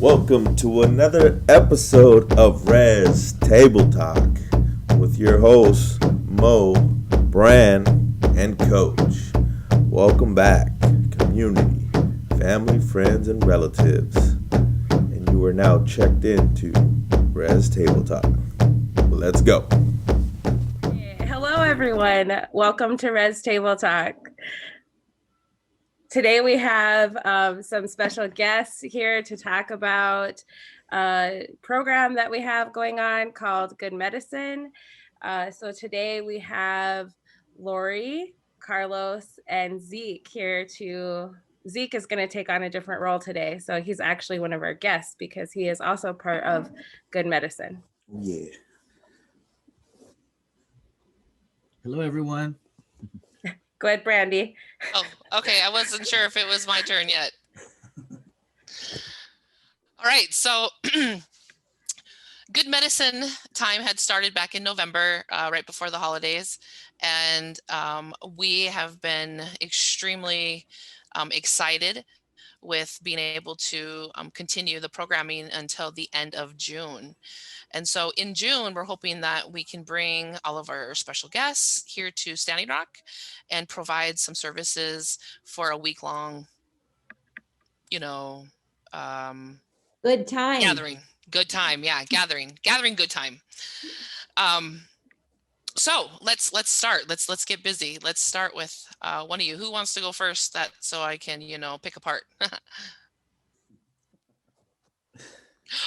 Welcome to another episode of Res Table Talk with your hosts, Mo, Bran, and Coach. Welcome back, community, family, friends, and relatives. And you are now checked into Res Table Talk. Let's go. Hello, everyone. Welcome to Res Table Talk. Today we have some special guests here to talk about a program that we have going on called Good Medicine. So today we have Lori, Carlos, and Zeke here to. Zeke is going to take on a different role today. So he's actually one of our guests because he is also part of Good Medicine. Yeah. Hello, everyone. Go ahead, Brandy. Oh, okay. I wasn't sure if it was my turn yet. All right. So Good Medicine time had started back in November, right before the holidays. And we have been extremely excited with being able to continue the programming until the end of June. And so in June, we're hoping that we can bring all of our special guests here to Standing Rock and provide some services for a week-long, Good time. gathering. Good time. Yeah, gathering, good time. So let's start. Let's get busy. Let's start with one of you. Who wants to go first? That so I can pick apart.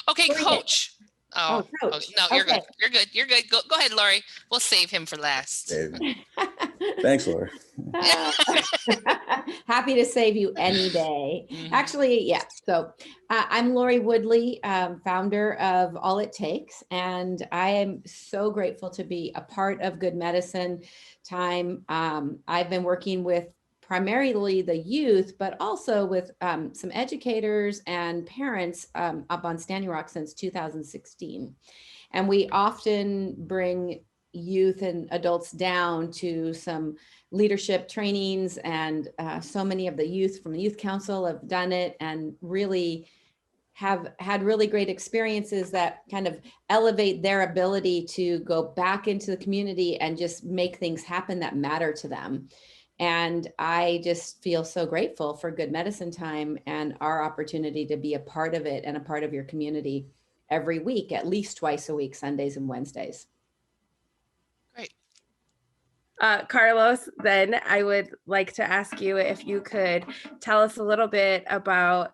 Okay, Coach. Oh, Coach. Okay. No, you're good. You're good. You're good. Go ahead, Lori. We'll save him for last. Thanks, Laura. Happy to save you any day. Mhm. Actually, yeah. So I'm Lori Woodley, founder of All It Takes, and I am so grateful to be a part of Good Medicine time. I've been working with primarily the youth, but also with some educators and parents up on Standing Rock since 2016. And we often bring youth and adults down to some leadership trainings, and so many of the youth from the Youth Council have done it and really have had really great experiences that kind of elevate their ability to go back into the community and just make things happen that matter to them. And I just feel so grateful for Good Medicine time and our opportunity to be a part of it and a part of your community every week, at least twice a week, Sundays and Wednesdays. Great. Carlos, then I would like to ask you if you could tell us a little bit about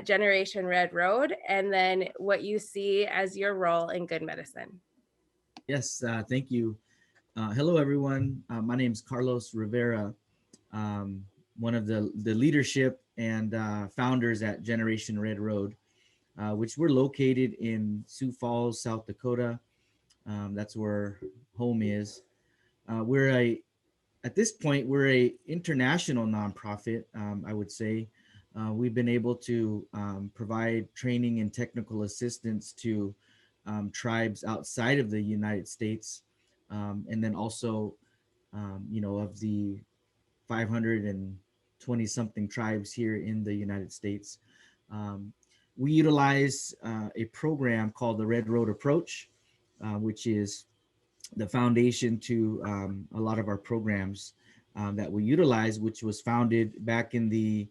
Generation Red Road and then what you see as your role in Good Medicine. Yes, thank you. Hello, everyone. My name is Carlos Rivera, one of the leadership and founders at Generation Red Road, which we're located in Sioux Falls, South Dakota. That's where home is. At this point, we're a international nonprofit, I would say. We've been able to provide training and technical assistance to tribes outside of the United States, and then also, of the 520 something tribes here in the United States. We utilize a program called the Red Road Approach, which is the foundation to a lot of our programs that we utilize, which was founded back in the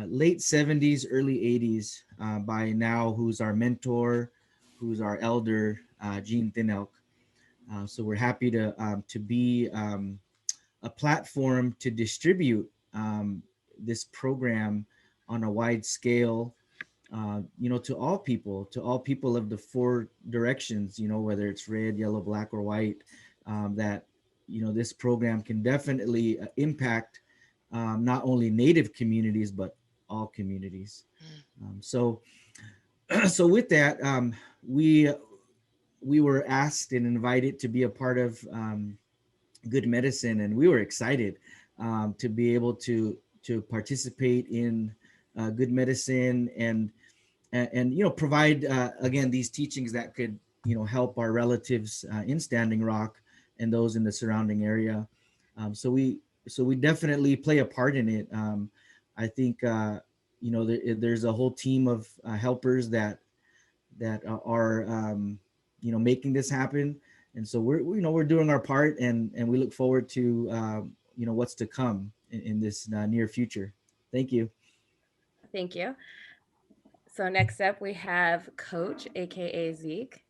late 70s, early 80s by now who's our mentor, who's our elder, Gene Thinelk. So we're happy to be a platform to distribute this program on a wide scale, to all people of the four directions, whether it's red, yellow, black, or white, that, this program can definitely impact not only Native communities, but all communities. So with that, we were asked and invited to be a part of Good Medicine, and we were excited to be able to participate in Good Medicine and provide again these teachings that could help our relatives in Standing Rock and those in the surrounding area. So we definitely play a part in it. I think there's a whole team of helpers that are making this happen, and so we're doing our part, and we look forward to what's to come in this near future. Thank you. Thank you. So next up we have Coach, aka Zeke.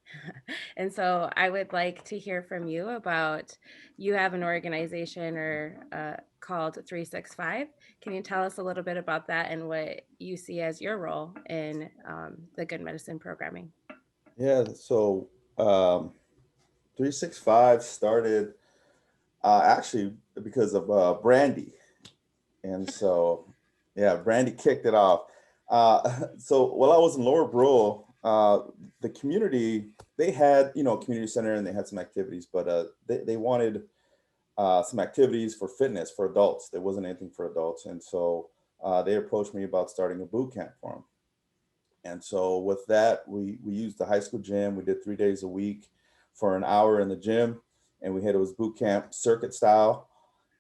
And so I would like to hear from you about, you have an organization or called 365. Can you tell us a little bit about that and what you see as your role in the Good Medicine programming? Yeah, so um, 365 started actually because of Brandy. And so, yeah, Brandy kicked it off. So while I was in Lower Brule, the community, they had, a community center and they had some activities, but they wanted some activities for fitness for adults. There wasn't anything for adults. And so they approached me about starting a boot camp for them. And so with that, we used the high school gym. We did 3 days a week for an hour in the gym, and we had it was boot camp circuit style.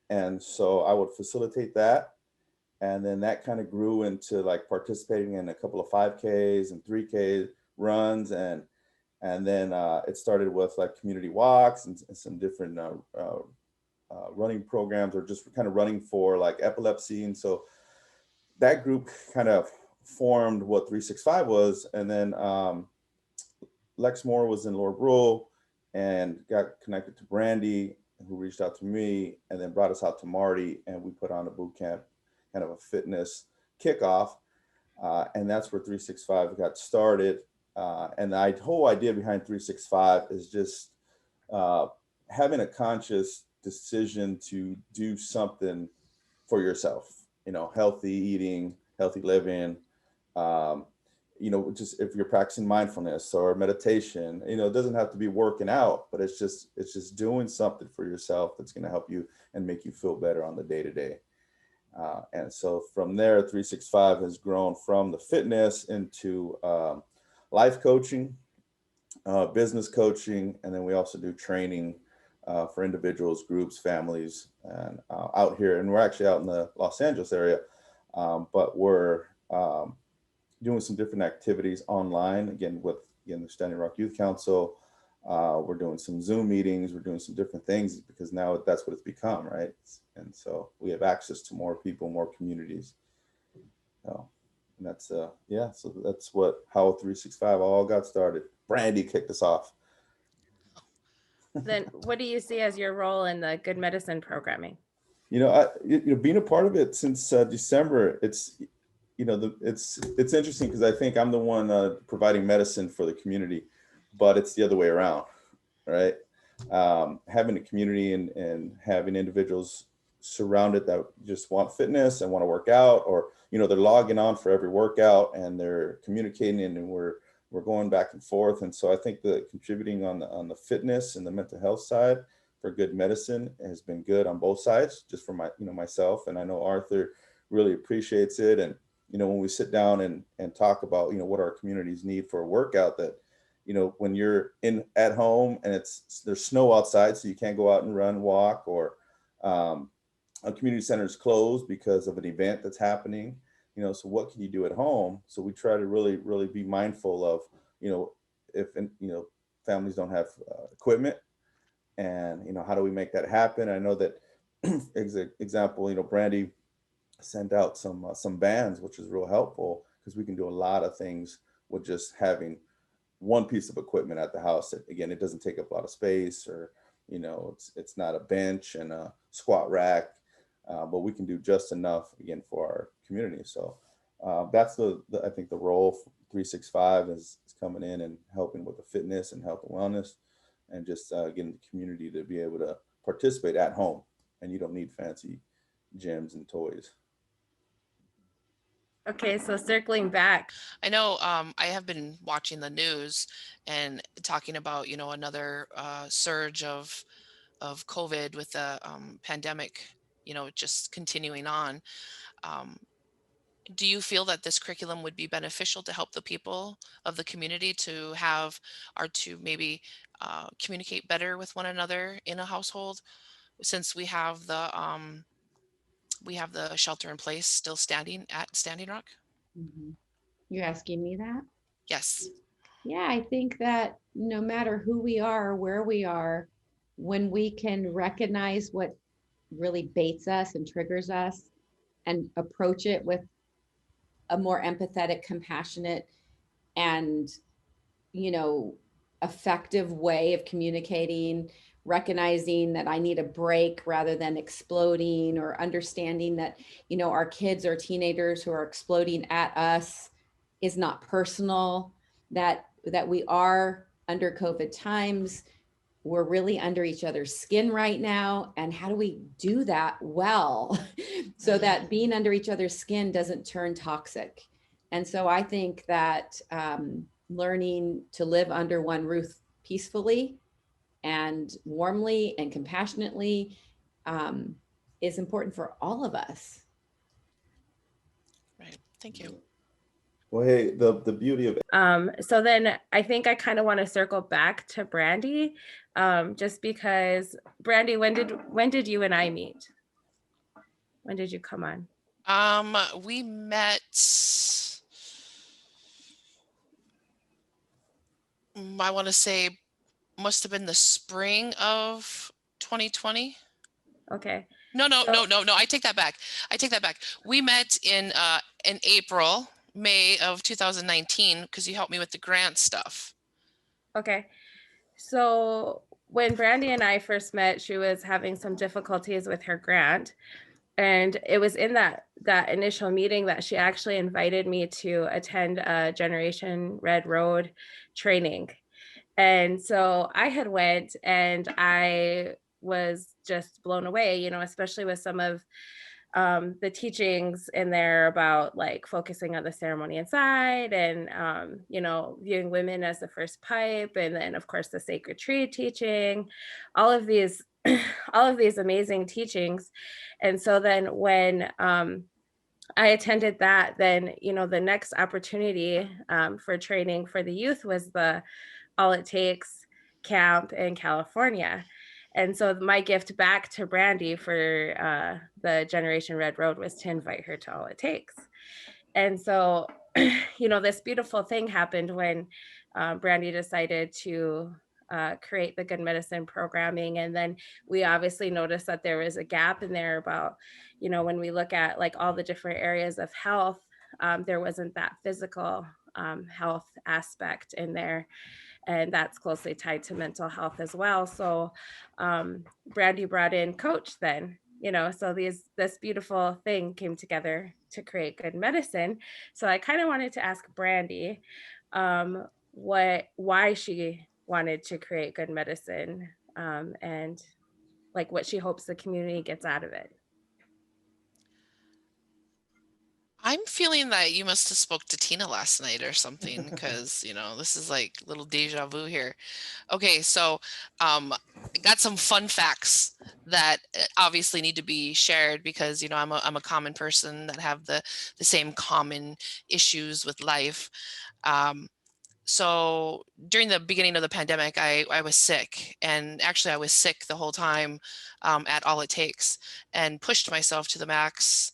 And so I would facilitate that, and then that kind of grew into like participating in a couple of 5Ks and 3K runs, and then it started with like community walks and some different running programs, or just kind of running for like epilepsy. And so that group kind of formed what 365 was. And then Lex Moore was in Lower Brule and got connected to Brandy, who reached out to me and then brought us out to Marty, and we put on a boot camp, kind of a fitness kickoff. And that's where 365 got started. And the whole idea behind 365 is just uh, having a conscious decision to do something for yourself, healthy eating, healthy living, um, just if you're practicing mindfulness or meditation, it doesn't have to be working out, but it's just doing something for yourself that's going to help you and make you feel better on the day to day. And so from there, 365 has grown from the fitness into life coaching, business coaching, and then we also do training for individuals, groups, families, and out here. And we're actually out in the Los Angeles area, but we're doing some different activities online, again, with the Standing Rock Youth Council. We're doing some Zoom meetings. We're doing some different things because now that's what it's become, right? And so we have access to more people, more communities. And that's yeah. So that's how 365 all got started. Brandy kicked us off. Then what do you see as your role in the Good Medicine programming? Being a part of it since December, it's interesting because I think I'm the one providing medicine for the community, but it's the other way around, right? Having a community and having individuals surrounded that just want fitness and want to work out, or they're logging on for every workout and they're communicating, and we're going back and forth. And so I think the contributing on the fitness and the mental health side for Good Medicine has been good on both sides, just for myself, and I know Arthur really appreciates it. And when we sit down and talk about what our communities need for a workout, that when you're at home and there's snow outside, so you can't go out and run, walk, or a community center is closed because of an event that's happening. So what can you do at home? So we try to really, really be mindful of, if families don't have equipment, and how do we make that happen? I know that example, Brandy sent out some bands, which is real helpful because we can do a lot of things with just having one piece of equipment at the house. Again, it doesn't take up a lot of space, or it's not a bench and a squat rack, but we can do just enough, again, for our community. So that's I think the role for 365 is coming in and helping with the fitness and health and wellness, and just getting the community to be able to participate at home, and you don't need fancy gyms and toys. Okay, so circling back. I know I have been watching the news and talking about, another surge of COVID with the pandemic, just continuing on. Um, do you feel that this curriculum would be beneficial to help the people of the community to have, or to maybe communicate better with one another in a household, since we have the shelter in place still standing at Standing Rock? Mhm. You're asking me that? Yes. Yeah, I think that no matter who we are, where we are, when we can recognize what really baits us and triggers us and approach it with a more empathetic, compassionate, and, you know, effective way of communicating, recognizing that I need a break rather than exploding, or understanding that, our kids or teenagers who are exploding at us is not personal, that we are under COVID times. We're really under each other's skin right now. And how do we do that well so that being under each other's skin doesn't turn toxic? And so I think that learning to live under one roof peacefully and warmly and compassionately um, is important for all of us. Right. Thank you. Well, hey, the beauty of So then I think I kind of want to circle back to Brandy, just because Brandy, when did you and I meet? When did you come on? We met, I want to say, must have been the spring of 2020. Okay. No, So I take that back. We met in April, May of 2019, because you helped me with the grant stuff. okay. So when Brandy and I first met, she was having some difficulties with her grant. And it was in that initial meeting that she actually invited me to attend a Generation Red Road training. And so I had went, and I was just blown away, especially with some of the teachings in there about like focusing on the ceremony inside, and viewing women as the first pipe, and then of course the sacred tree teaching, all of these all of these amazing teachings. And so then when I attended that, then the next opportunity for training for the youth was the All It Takes camp in California. And so my gift back to Brandy for the Generation Red Road was to invite her to All It Takes. And so, this beautiful thing happened when Brandy decided to create the Good Medicine programming. And then we obviously noticed that there was a gap in there about, when we look at like all the different areas of health, there wasn't that physical health aspect in there, and that's closely tied to mental health as well. So Brandy brought in Coach then, so this beautiful thing came together to create Good Medicine. So I kind of wanted to ask Brandy why she wanted to create Good Medicine, and like what she hopes the community gets out of it. I'm feeling that you must have spoke to Tina last night or something, because this is like little deja vu here. Okay, so I got some fun facts that obviously need to be shared, because I'm a common person that have the same common issues with life. So during the beginning of the pandemic, I was sick, and actually I was sick the whole time at All It Takes, and pushed myself to the max,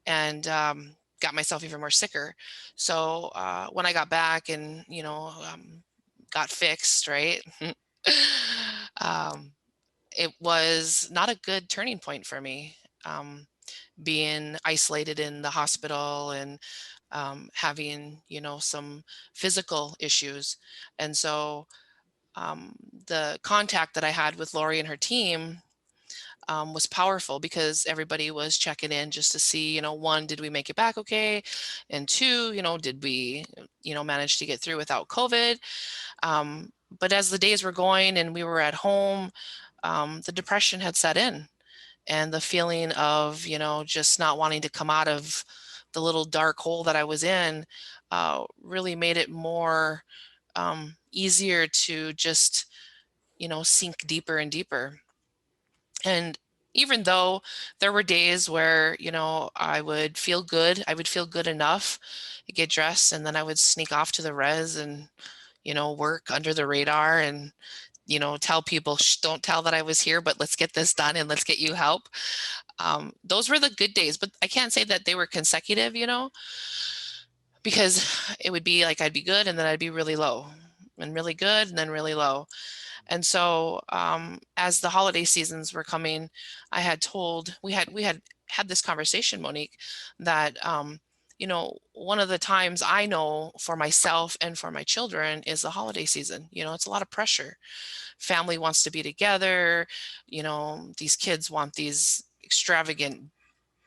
and got myself even more sicker. So when I got back and got fixed, right? um, it was not a good turning point for me. Being isolated in the hospital, and having some physical issues. And so the contact that I had with Lori and her team was powerful, because everybody was checking in just to see, one, did we make it back okay? And two, did we, manage to get through without COVID? But as the days were going and we were at home, the depression had set in, and the feeling of, just not wanting to come out of the little dark hole that I was in really made it more easier to just, sink deeper and deeper. And even though there were days where, I would feel good enough to get dressed, and then I would sneak off to the res and, work under the radar, and, tell people, shh, don't tell that I was here, but let's get this done and let's get you help. Those were the good days, but I can't say that they were consecutive, because it would be like I'd be good and then I'd be really low, and really good and then really low. And so as the holiday seasons were coming, I had told we had this conversation, Monique, that one of the times I know for myself and for my children is the holiday season. It's a lot of pressure. Family wants to be together. These kids want these extravagant,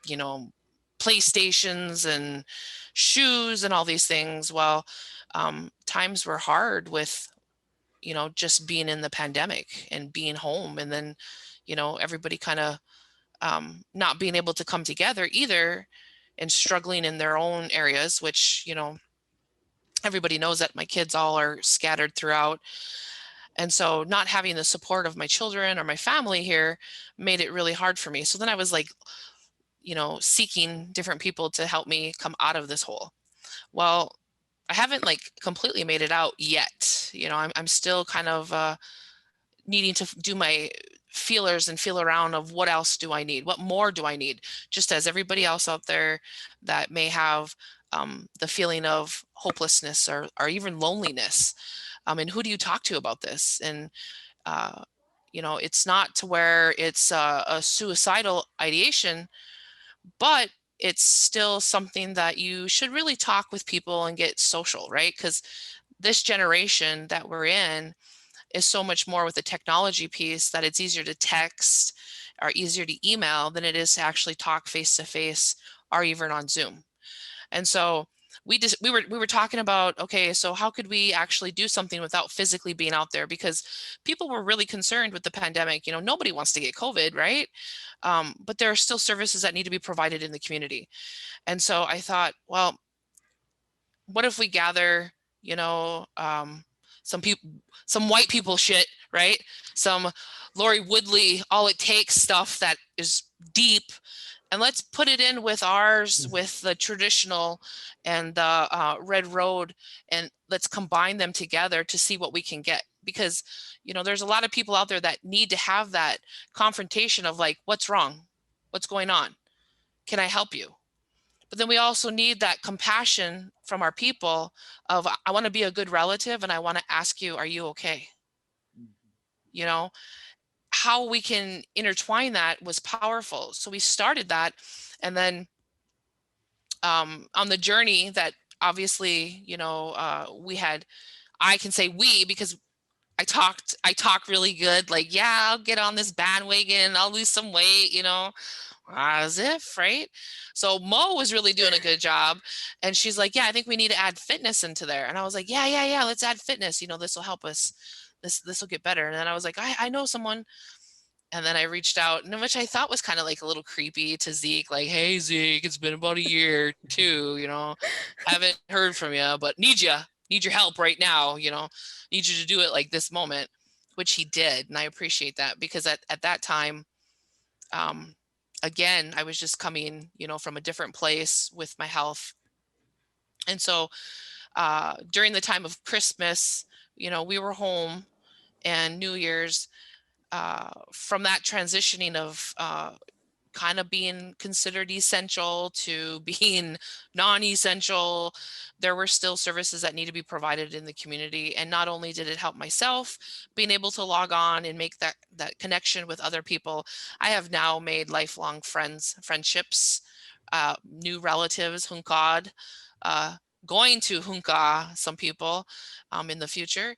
you know, PlayStations and shoes and all these things. Well, times were hard with, just being in the pandemic and being home. And then, everybody kind of not being able to come together either and struggling in their own areas, which, everybody knows that my kids all are scattered throughout. And so not having the support of my children or my family here made it really hard for me. So then I was like, seeking different people to help me come out of this hole. Well, I haven't like completely made it out yet. I'm still kind of needing to do my feelers and feel around of what else do I need? What more do I need? Just as everybody else out there that may have the feeling of hopelessness or even loneliness. And who do you talk to about this? And, it's not to where it's a suicidal ideation, but it's still something that you should really talk with people and get social, right? Because this generation that we're in is so much more with the technology piece that it's easier to text or easier to email than it is to actually talk face to face or even on Zoom. And so we were talking about, okay, so how could we actually do something without physically being out there? Because people were really concerned with the pandemic. Nobody wants to get COVID, right? But there are still services that need to be provided in the community. And so I thought, well, what if we gather, some people, some white people shit, right? Some Lori Woodley, all it takes stuff that is deep, and let's put it in with ours, with the traditional and the Red Road, and let's combine them together to see what we can get. Because, there's a lot of people out there that need to have that confrontation of like, what's wrong? What's going on? Can I help you? But then we also need that compassion from our people of, I want to be a good relative and I want to ask you, are you okay? You know, how we can intertwine that was powerful. So we started that. And then on the journey that obviously, we had, I can say we, because I talk really good. Like, yeah, I'll get on this bandwagon. I'll lose some weight, as if, right? So Mo was really doing a good job. And she's like, yeah, I think we need to add fitness into there. And I was like, yeah, let's add fitness. This will help us. This will get better. And then I was like, I know someone. And then I reached out, and which I thought was kind of like a little creepy to Zeke, like, hey, Zeke, it's been about a year too, haven't heard from you, but need your help right now, need you to do it like this moment, which he did. And I appreciate that because at that time, again, I was just coming, from a different place with my health. And so during the time of Christmas, we were home, and New Year's, from that transitioning of kind of being considered essential to being non-essential, there were still services that need to be provided in the community. And not only did it help myself being able to log on and make that connection with other people, I have now made lifelong friendships, new relatives, hunkad, going to hunka some people in the future.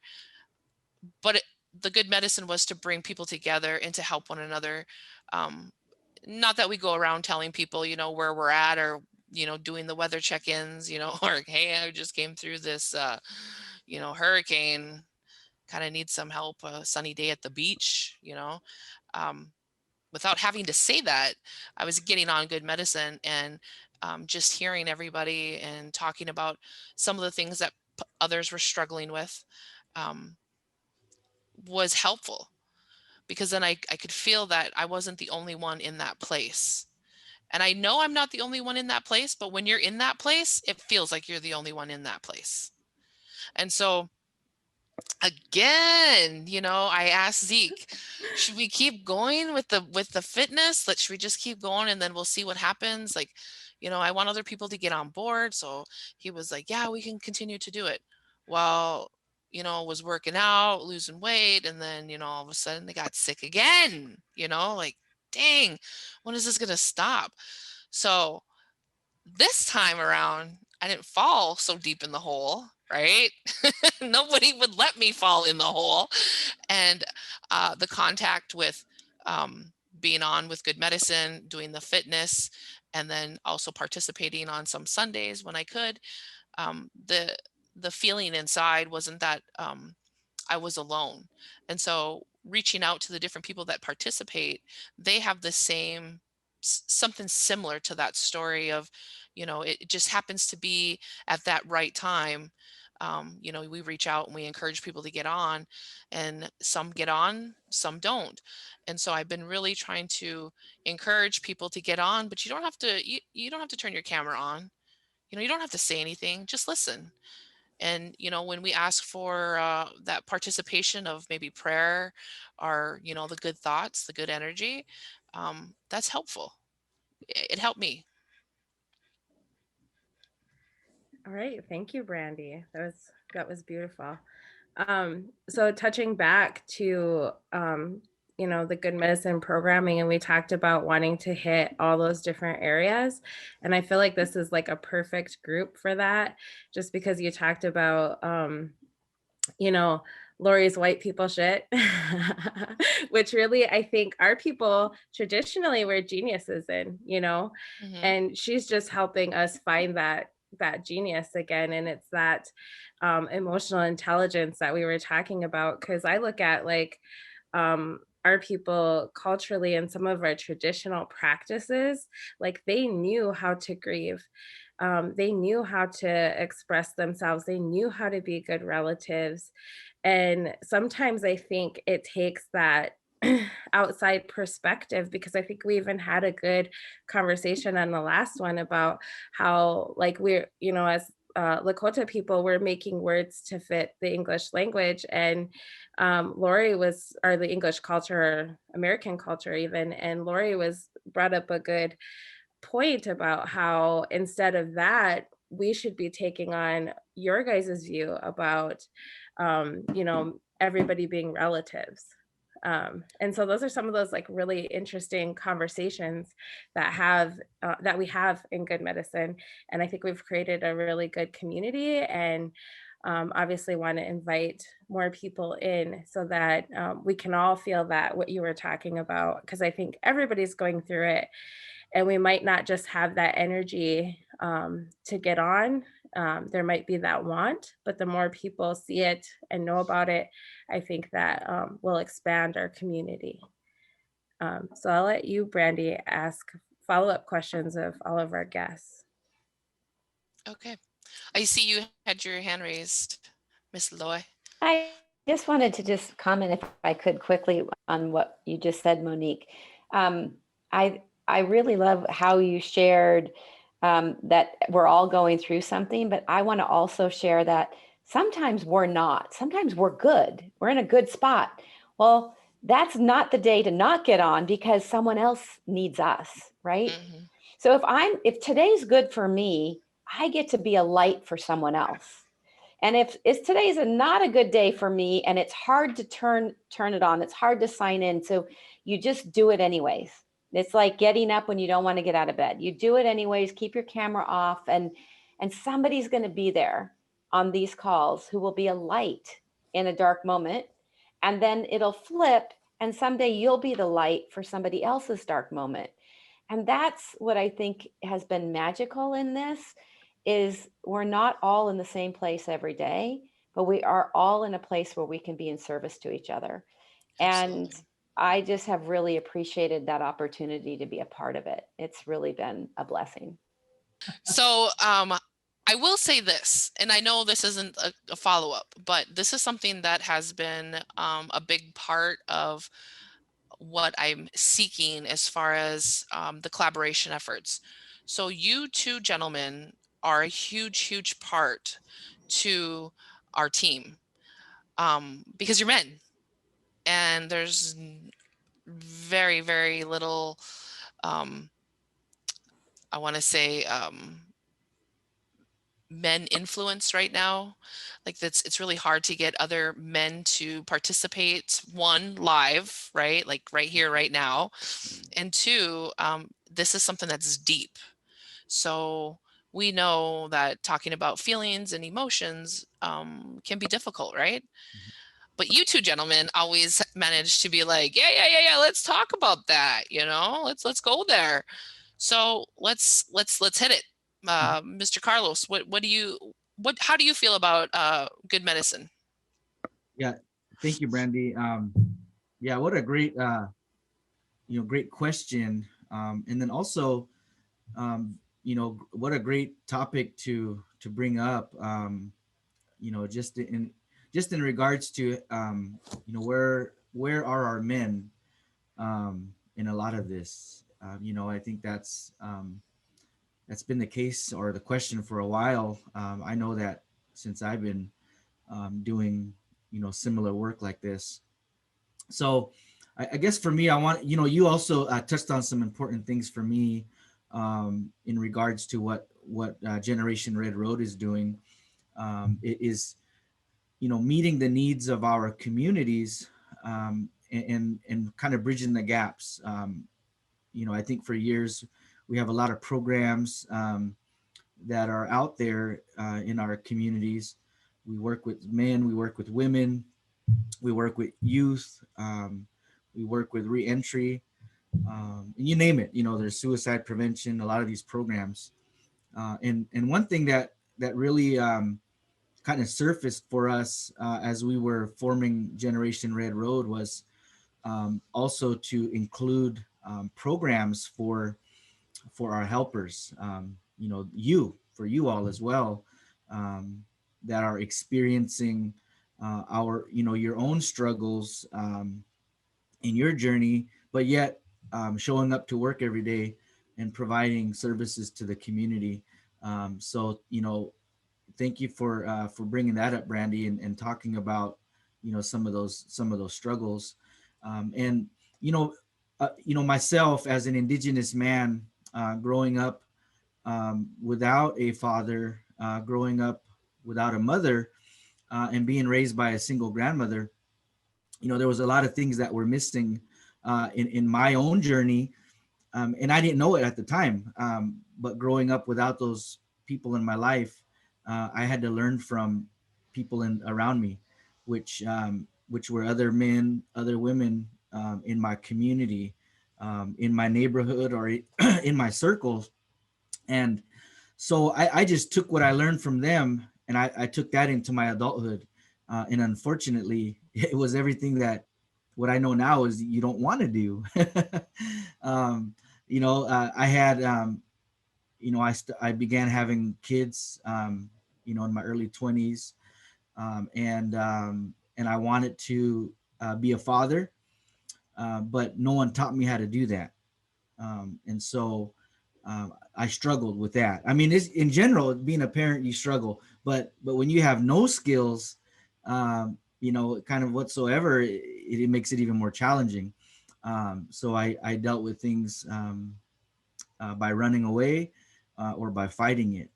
But the good medicine was to bring people together and to help one another. Not that we go around telling people, where we're at, or, doing the weather check-ins, or, hey, I just came through this, hurricane, kind of need some help, a sunny day at the beach, without having to say that. I was getting on good medicine and just hearing everybody and talking about some of the things that others were struggling with. Was helpful, because then I could feel that I wasn't the only one in that place. And I know I'm not the only one in that place, but when you're in that place, it feels like you're the only one in that place. And so again, I asked Zeke, should we keep going with the fitness? Should we just keep going and then we'll see what happens? Like, I want other people to get on board. So he was like, yeah, we can continue to do it. Well, was working out, losing weight. And then, all of a sudden they got sick again, like, dang, when is this going to stop? So this time around, I didn't fall so deep in the hole, right? Nobody would let me fall in the hole. And the contact with being on with Good Medicine, doing the fitness, and then also participating on some Sundays when I could, the feeling inside wasn't that I was alone. And so reaching out to the different people that participate, they have the same something similar to that story of, it just happens to be at that right time. We reach out and we encourage people to get on, and some get on, some don't. And so I've been really trying to encourage people to get on, but you don't have to turn your camera on. You don't have to say anything, just listen. And when we ask for that participation of maybe prayer, or the good thoughts, the good energy, that's helpful. It helped me. All right, thank you, Brandy. That was beautiful. So touching back to the Good Medicine programming, and we talked about wanting to hit all those different areas, and I feel like this is like a perfect group for that, just because you talked about you know, Lori's white people shit, which really I think our people traditionally were geniuses in, Hmm. and she's just helping us find that genius again. And it's that emotional intelligence that we were talking about. Cause I look at like our people culturally and some of our traditional practices, like they knew how to grieve. They knew how to express themselves. They knew how to be good relatives. And sometimes I think it takes that outside perspective, because I think we even had a good conversation on the last one about how, like, as Lakota people, we're making words to fit the English language. And Lori was, or the English culture, American culture, even. And Lori was brought up a good point about how instead of that, we should be taking on your guys' view about, everybody being relatives. And so those are some of those like really interesting conversations that we have in Good Medicine. And I think we've created a really good community, and obviously want to invite more people in so that we can all feel that what you were talking about, because I think everybody's going through it, and we might not just have that energy to get on. There might be that want, but the more people see it and know about it, I think that will expand our community. So I'll let you, Brandy, ask follow-up questions of all of our guests. Okay. I see you had your hand raised, Miss Loy. I just wanted to just comment, if I could, quickly on what you just said, Monique. Um, I really love how you shared that we're all going through something, but I want to also share that sometimes we're not. Sometimes we're good. We're in a good spot. Well, that's not the day to not get on, because someone else needs us, right? Hmm. So if today's good for me, I get to be a light for someone else. And if today's not a good day for me, and it's hard to turn it on, it's hard to sign in. So you just do it anyways. It's like getting up when you don't want to get out of bed. You do it anyways, keep your camera off, and somebody's going to be there on these calls who will be a light in a dark moment. And then it'll flip, and someday you'll be the light for somebody else's dark moment. And that's what I think has been magical in this, is we're not all in the same place every day, but we are all in a place where we can be in service to each other. And Absolutely. I just have really appreciated that opportunity to be a part of it. It's really been a blessing. So I will say this, and I know this isn't a follow-up, but this is something that has been a big part of what I'm seeking as far as the collaboration efforts. So you two gentlemen are a huge, huge part to our team, because you're men, and there's very, very little um, I want to say, men influence right now. Like it's really hard to get other men to participate, one, live, right? Like right here, right now. And two, this is something that's deep. So we know that talking about feelings and emotions can be difficult, right? But you two gentlemen always manage to be like, yeah, let's talk about that, let's go there. So let's hit it. Mr. Carlos, how do you feel about good medicine? Yeah, thank you, Brandy. Yeah, what a great great question. And then also, what a great topic to bring up. Just in regards to where are our men in a lot of this. I think that's been the case or the question for a while. I know that since I've been doing similar work like this. So I guess for me, I want you also touched on some important things for me in regards to what Generation Red Road is doing. It is meeting the needs of our communities, and kind of bridging the gaps. I think for years we have a lot of programs that are out there in our communities. We work with men, we work with women, we work with youth, we work with reentry, and you name it. There's suicide prevention, a lot of these programs. And one thing that really kind of surfaced for us as we were forming Generation Red Road was also to include programs for our helpers, for you all as well, that are experiencing your own struggles in your journey, but yet showing up to work every day and providing services to the community. So thank you for bringing that up, Brandy, and talking about some of those struggles. And myself as an Indigenous man, growing up without a father, growing up without a mother, and being raised by a single grandmother, there was a lot of things that were missing in my own journey, and I didn't know it at the time. But growing up without those people in my life, I had to learn from people around me, which were other men, other women in my community, in my neighborhood, or in my circles. And so I just took what I learned from them, and I took that into my adulthood. And unfortunately, it was everything that what I know now is you don't want to do. I had, I began having kids, in my early 20s, and I wanted to be a father, but no one taught me how to do that. And so I struggled with that. I mean, in general, being a parent, you struggle, but when you have no skills, kind of whatsoever, it makes it even more challenging. So I dealt with things by running away or by fighting it.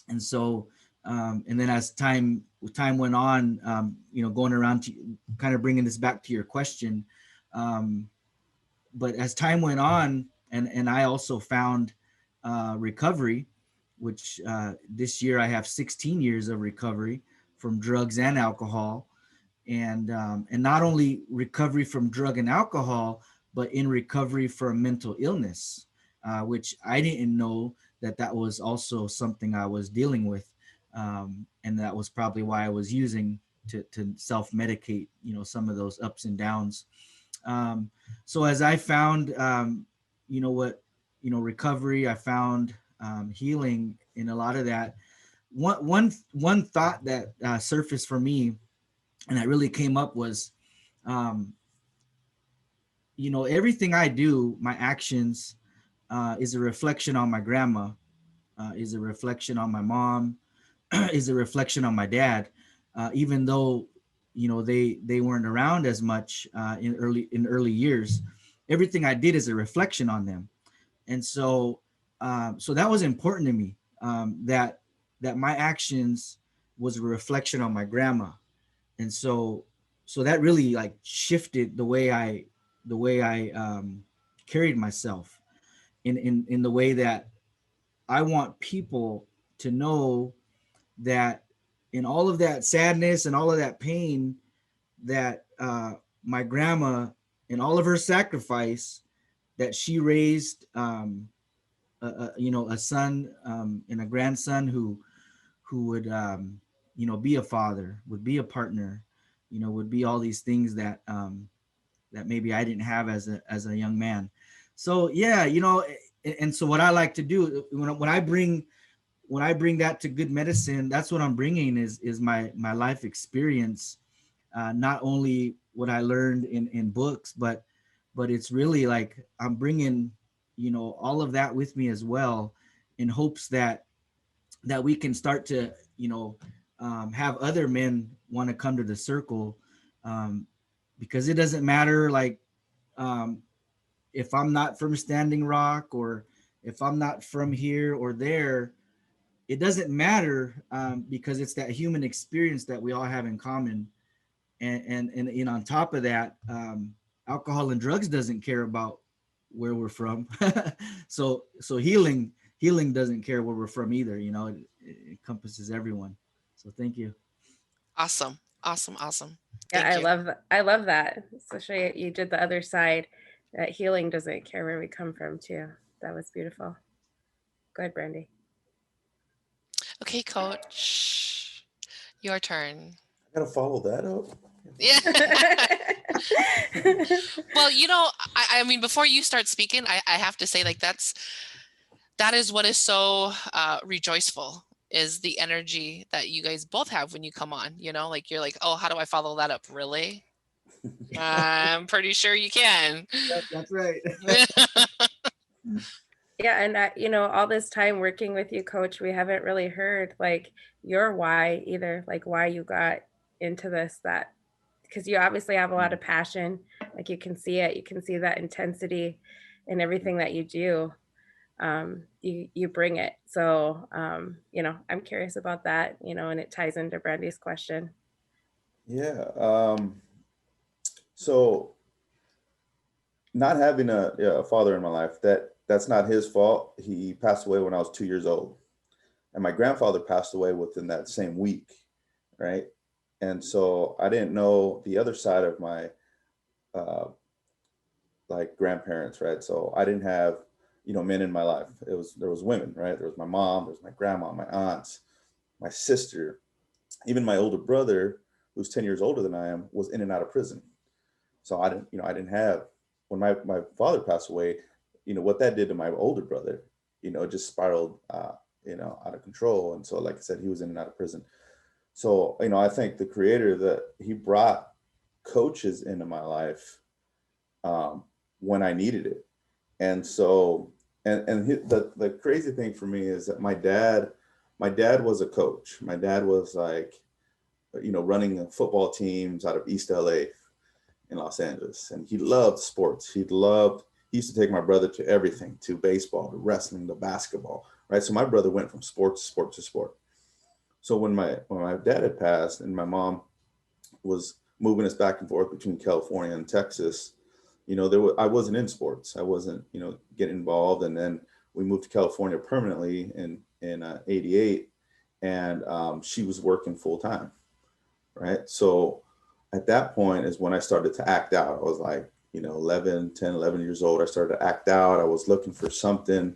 And so, and then as time went on, going around to kind of bringing this back to your question, but as time went on, and I also found recovery, which this year I have 16 years of recovery from drugs and alcohol, and not only recovery from drug and alcohol, but in recovery from mental illness, which I didn't know that was also something I was dealing with, and that was probably why I was using to self-medicate, some of those ups and downs. So as I found, recovery, I found healing in a lot of that. One thought that surfaced for me, and that really came up, was, everything I do, my actions, is a reflection on my grandma, is a reflection on my mom, is a reflection on my dad, even though they weren't around as much in early years. Everything I did is a reflection on them. And so so that was important to me, that my actions was a reflection on my grandma. And so that really like shifted the way I carried myself in the way that I want people to know that in all of that sadness and all of that pain, that my grandma, in all of her sacrifice, that she raised a son and a grandson who would be a father, would be a partner, would be all these things that that maybe I didn't have as a young man. So yeah, and so what I like to do when I bring that to Good Medicine, that's what I'm bringing is my life experience, not only what I learned in books, but it's really like I'm bringing all of that with me as well, in hopes that we can start to have other men want to come to the circle, because it doesn't matter like um, if I'm not from Standing Rock, or if I'm not from here or there. It doesn't matter, because it's that human experience that we all have in common. And on top of that, alcohol and drugs doesn't care about where we're from. So healing doesn't care where we're from either. It encompasses everyone. So thank you. Awesome. Awesome. Awesome. Yeah, Thank you. I love that. Especially you did the other side, that healing doesn't care where we come from too. That was beautiful. Go ahead, Brandy. Okay, coach, your turn. I gotta follow that up. Yeah. Well, I mean, before you start speaking, I have to say, like, that is what is so rejoiceful, is the energy that you guys both have when you come on, like you're like, oh, how do I follow that up? Really? I'm pretty sure you can. That's right. Yeah, and all this time working with you, Coach, we haven't really heard like your why either, like why you got into this, that because you obviously have a lot of passion, like you can see it, you can see that intensity in everything that you do. You bring it. So I'm curious about that, and it ties into Brandy's question. Yeah. So not having a father in my life, that's not his fault. He passed away when I was 2 years old, and my grandfather passed away within that same week, right? And so I didn't know the other side of my uh, like grandparents, right? So I didn't have men in my life. There was women, right? There was my mom, there was my grandma, my aunts, my sister, even my older brother, who's 10 years older than I am, was in and out of prison. So I didn't have, when my father passed away, what that did to my older brother, it just spiraled, out of control. And so, like I said, he was in and out of prison. So, I thank the creator that he brought coaches into my life when I needed it. And so, the crazy thing for me is that my dad was a coach. My dad was like, running football teams out of East LA in Los Angeles. And he loved sports. He used to take my brother to everything, to baseball, to wrestling, to basketball, right? So my brother went from sport to sport to sport. So when my dad had passed and my mom was moving us back and forth between California and Texas, I wasn't in sports. I wasn't, getting involved. And then we moved to California permanently in '88, and she was working full time, right? So at that point is when I started to act out. I was like, 11 years old. I started to act out. I was looking for something,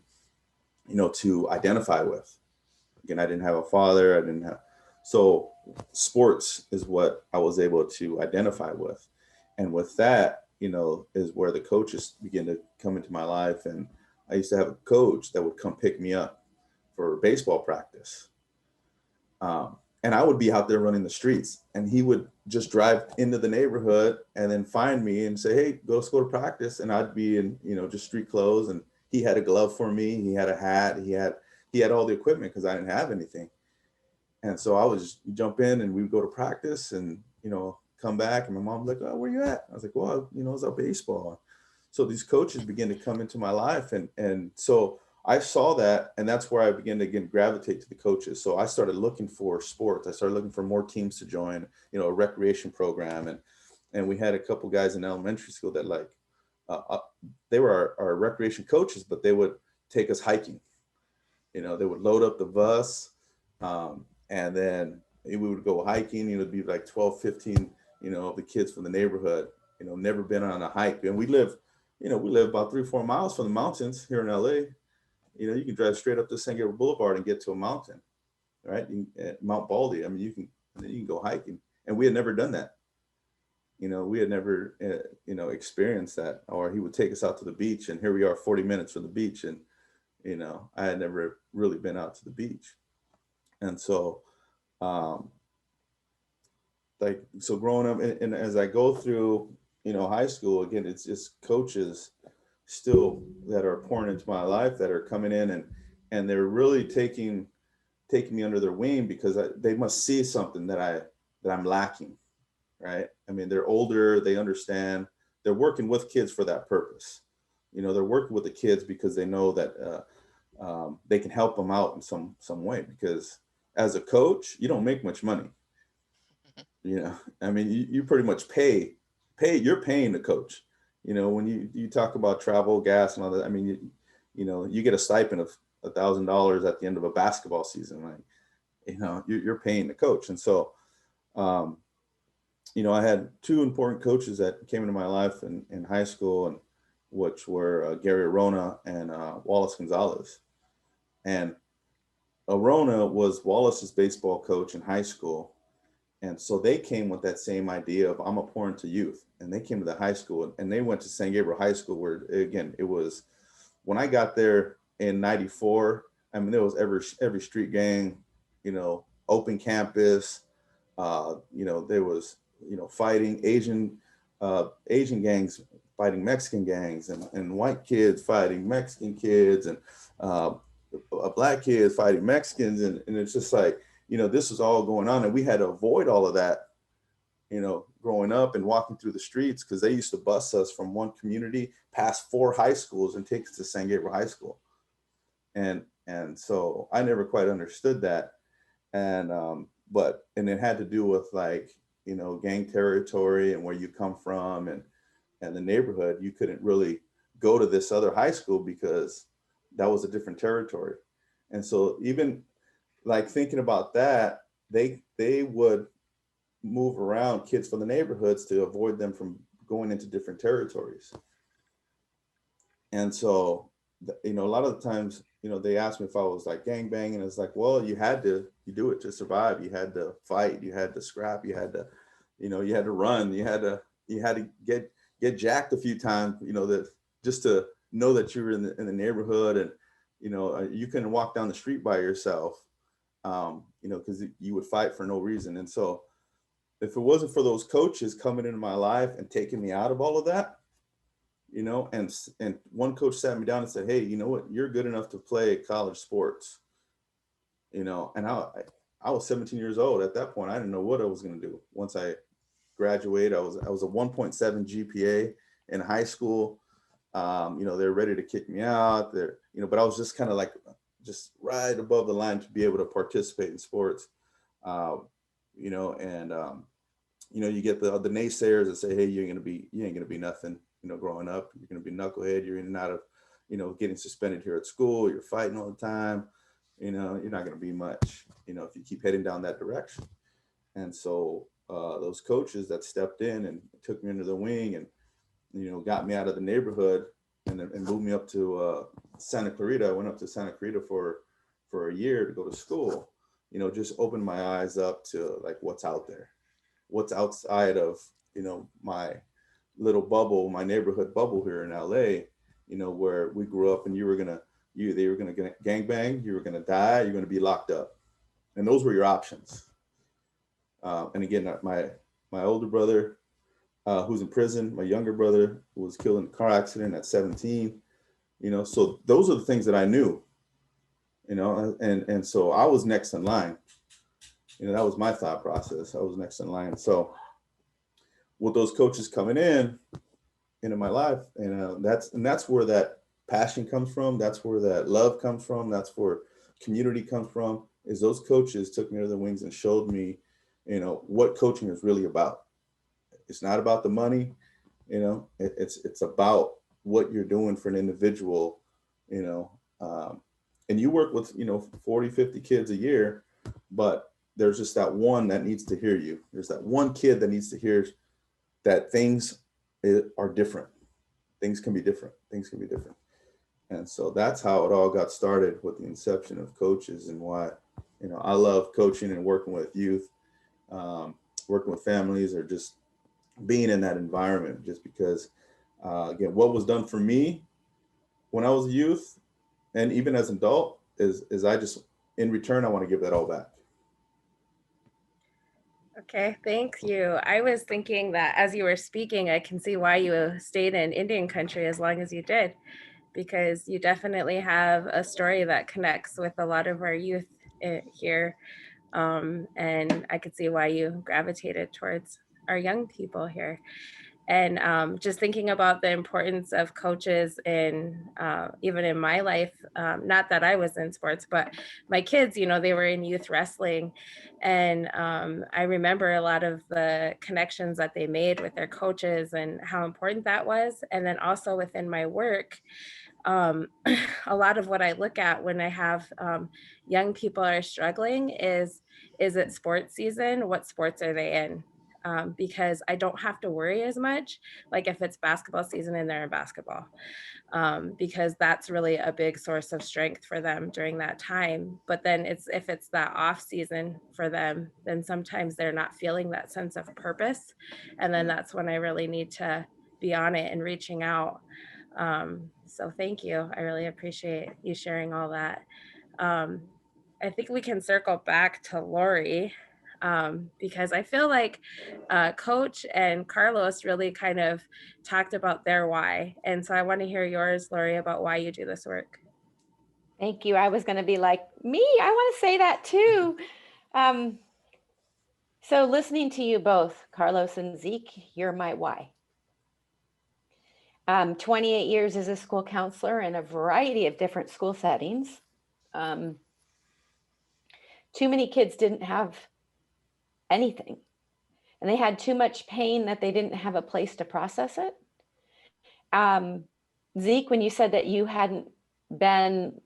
to identify with. Again, I didn't have a father. So sports is what I was able to identify with. And with that, is where the coaches began to come into my life. And I used to have a coach that would come pick me up for baseball practice. And I would be out there running the streets, and he would just drive into the neighborhood and then find me and say, hey, let's go to practice. And I'd be in, just street clothes. And he had a glove for me. He had a hat. He had all the equipment because I didn't have anything. And so I would just jump in and we would go to practice and, come back. And my mom was like, oh, where you at? I was like, well, it's our baseball. So these coaches began to come into my life. And so I saw that, and that's where I began to again gravitate to the coaches. So I started looking for sports. I started looking for more teams to join, a recreation program, and we had a couple guys in elementary school that like they were our recreation coaches, but they would take us hiking. They would load up the bus, and then we would go hiking. It'd be like 12, 15, of the kids from the neighborhood, never been on a hike. And we live about 3-4 miles from the mountains here in LA. You can drive straight up to San Gabriel Boulevard and get to a mountain, right? Mount Baldy. I mean, you can go hiking, and we had never done that. We had never, experienced that. Or he would take us out to the beach, and here we are, 40 minutes from the beach, and I had never really been out to the beach, and so, so growing up, and as I go through, high school again, it's just coaches still that are pouring into my life that are coming in and they're really taking me under their wing because they must see something that I'm lacking, right? I mean, they're older, they understand, they're working with kids for that purpose. They're working with the kids because they know that they can help them out in some way, because as a coach, you don't make much money. I mean, you pretty much you're paying the coach. When you talk about travel, gas, and all that, I mean, you get a stipend of $1,000 at the end of a basketball season. Like, you're paying the coach. And so, I had two important coaches that came into my life in high school, and which were Gary Arona and Wallace Gonzalez. And Arona was Wallace's baseball coach in high school. And so they came with that same idea of, I'm going to pour into youth. And they came to the high school, and they went to San Gabriel High School, where, again, it was, when I got there in 94, I mean, there was every street gang, open campus, there was, fighting Asian gangs, fighting Mexican gangs, and white kids fighting Mexican kids, and black kids fighting Mexicans. And it's just like, this is all going on. And we had to avoid all of that, growing up and walking through the streets, because they used to bus us from one community past 4 high schools and take us to San Gabriel High School. And so I never quite understood that. And it had to do with, like, gang territory and where you come from and the neighborhood. You couldn't really go to this other high school because that was a different territory. And so even like thinking about that, they would move around kids from the neighborhoods to avoid them from going into different territories. And so, a lot of the times, they asked me if I was like gang banging. It's like, well, you do it to survive. You had to fight, you had to scrap, you had to, you had to run, you had to get jacked a few times, that just to know that you were in the neighborhood. And, you couldn't walk down the street by yourself, because you would fight for no reason. And so if it wasn't for those coaches coming into my life and taking me out of all of that, and one coach sat me down and said, hey, you know what, you're good enough to play college sports, and I was 17 years old at that point. I didn't know what I was going to do. Once I graduated, I was a 1.7 GPA in high school. They're ready to kick me out there, but I was just kind of like, just right above the line to be able to participate in sports, you get the naysayers that say, hey, you ain't gonna be nothing, growing up. You're gonna be knucklehead. You're in and out of, getting suspended here at school. You're fighting all the time. You're not gonna be much, if you keep heading down that direction. And so those coaches that stepped in and took me under the wing and, got me out of the neighborhood and moved me up to Santa Clarita. I went up to Santa Clarita for a year to go to school, just opened my eyes up to like what's out there, what's outside of, my little bubble, my neighborhood bubble here in LA, where we grew up, and they were gonna gangbang, you were gonna die, you're gonna be locked up. And those were your options. And again, my older brother, who's in prison, my younger brother who was killed in a car accident at 17, so those are the things that I knew, and so I was next in line. That was my thought process. I was next in line. So with those coaches coming into my life, that's where that passion comes from. That's where that love comes from. That's where community comes from. Is those coaches took me to the wings and showed me, what coaching is really about. It's not about the money, it's about what you're doing for an individual, and you work with, 40, 50 kids a year, but there's just that one that needs to hear you. There's that one kid that needs to hear that things are different. Things can be different. Things can be different. And so that's how it all got started with the inception of coaches, and why, I love coaching and working with youth, working with families, or just being in that environment, just because, again, what was done for me when I was a youth and even as an adult is I just, in return, I want to give that all back. Okay, thank you. I was thinking that as you were speaking, I can see why you stayed in Indian country as long as you did, because you definitely have a story that connects with a lot of our youth here. And I could see why you gravitated towards our young people here. And just thinking about the importance of coaches in even in my life, not that I was in sports, but my kids, they were in youth wrestling. And I remember a lot of the connections that they made with their coaches and how important that was. And then also within my work, a lot of what I look at when I have young people are struggling is it sports season? What sports are they in? Because I don't have to worry as much, like if it's basketball season and they're in basketball, because that's really a big source of strength for them during that time. But then if it's that off season for them, then sometimes they're not feeling that sense of purpose. And then that's when I really need to be on it and reaching out. So thank you. I really appreciate you sharing all that. I think we can circle back to Lori, because I feel like Coach and Carlos really kind of talked about their why. And so I want to hear yours, Lori, about why you do this work. Thank you. I was going to be like, me, I want to say that too. So listening to you both, Carlos and Zeke, you're my why. 28 years as a school counselor in a variety of different school settings. Too many kids didn't have anything, and they had too much pain that they didn't have a place to process it. Zeke, when you said that you hadn't been,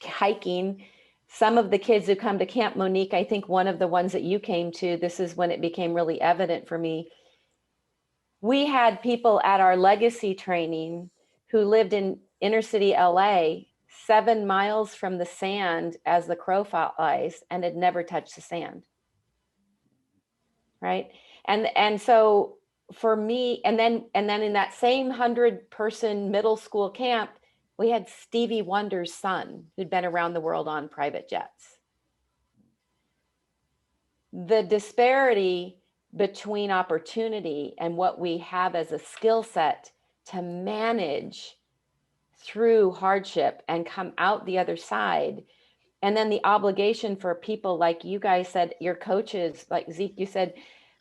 hiking, some of the kids who come to Camp Monique, I think one of the ones that you came to, this is when it became really evident for me. We had people at our legacy training who lived in inner city LA, 7 miles from the sand as the crow flies, and had never touched the sand. Right. And so for me, and then in that same 100-person middle school camp, we had Stevie Wonder's son who'd been around the world on private jets. The disparity between opportunity and what we have as a skill set to manage through hardship and come out the other side. And then the obligation for people like you guys said, your coaches, like Zeke, you said,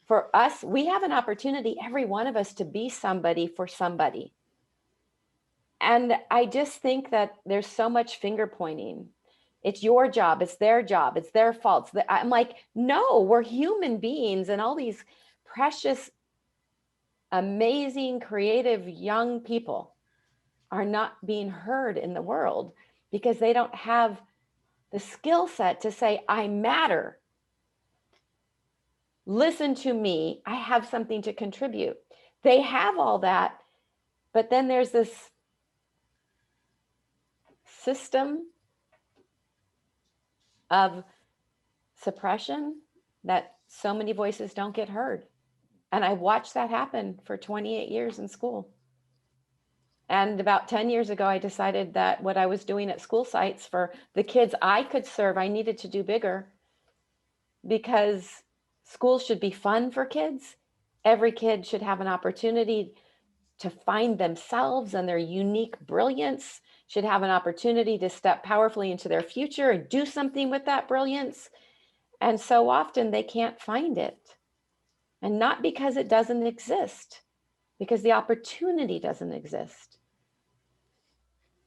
for us, we have an opportunity, every one of us, to be somebody for somebody. And I just think that there's so much finger pointing. It's your job, it's their faults. I'm like, no, we're human beings, and all these precious, amazing, creative young people are not being heard in the world because they don't have the skill set to say, I matter. Listen to me. I have something to contribute. They have all that, but then there's this system of suppression that so many voices don't get heard. And I watched that happen for 28 years in school. And about 10 years ago, I decided that what I was doing at school sites for the kids I could serve, I needed to do bigger, because school should be fun for kids. Every kid should have an opportunity to find themselves and their unique brilliance, should have an opportunity to step powerfully into their future and do something with that brilliance. And so often they can't find it. And not because it doesn't exist, because the opportunity doesn't exist.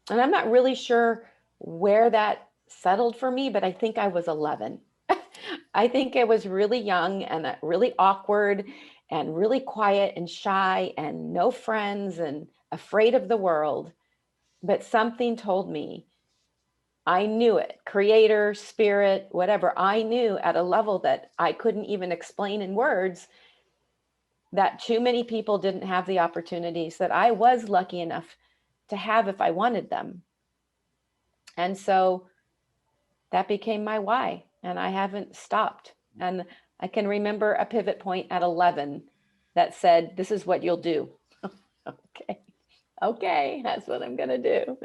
And I'm not really sure where that settled for me, but I think I was 11. I think I was really young and really awkward and really quiet and shy and no friends and afraid of the world. But something told me, I knew it, creator, spirit, whatever. I knew at a level that I couldn't even explain in words that too many people didn't have the opportunities that I was lucky enough to have if I wanted them. And so that became my why, and I haven't stopped. And I can remember a pivot point at 11 that said, this is what you'll do. Okay. Okay, that's what I'm going to do.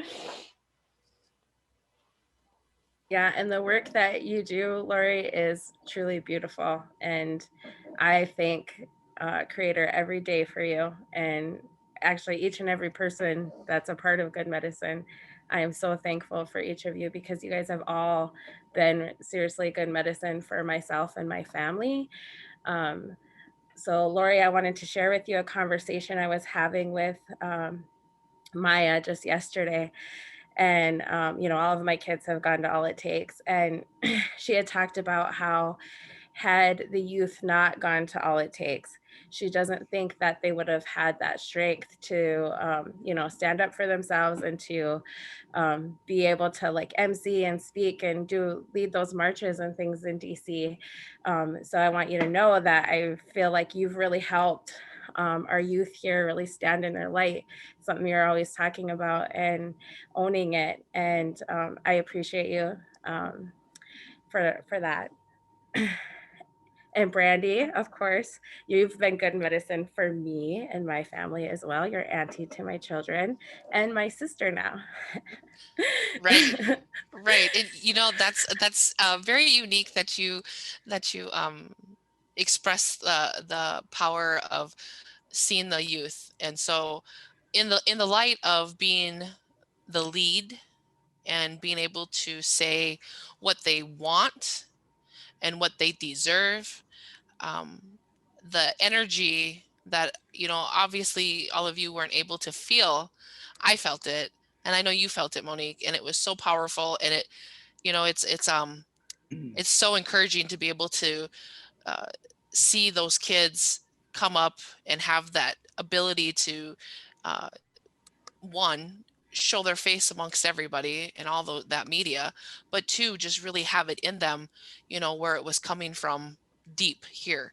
Yeah, and the work that you do, Lori, is truly beautiful. And I thank Creator every day for you. And actually, each and every person that's a part of Good Medicine, I am so thankful for each of you because you guys have all been seriously good medicine for myself and my family. Um, so, Lori, I wanted to share with you a conversation I was having with Maya just yesterday. And all of my kids have gone to All It Takes, and she had talked about how had the youth not gone to All It Takes, she doesn't think that they would have had that strength to stand up for themselves and to be able to like MC and speak and do lead those marches and things in DC. So I want you to know that I feel like you've really helped our youth here really stand in their light, something you're always talking about, and owning it. And I appreciate you for that. And Brandy, of course, you've been good medicine for me and my family as well. You're auntie to my children and my sister now. Right. Right. And that's very unique that you express the power of seeing the youth. And so in the light of being the lead and being able to say what they want and what they deserve, um, the energy that, obviously all of you weren't able to feel, I felt it. And I know you felt it, Monique, and it was so powerful. And it, it's so encouraging to be able to uh, see those kids come up and have that ability to, uh, one, show their face amongst everybody and all that media, but two, just really have it in them, where it was coming from deep here.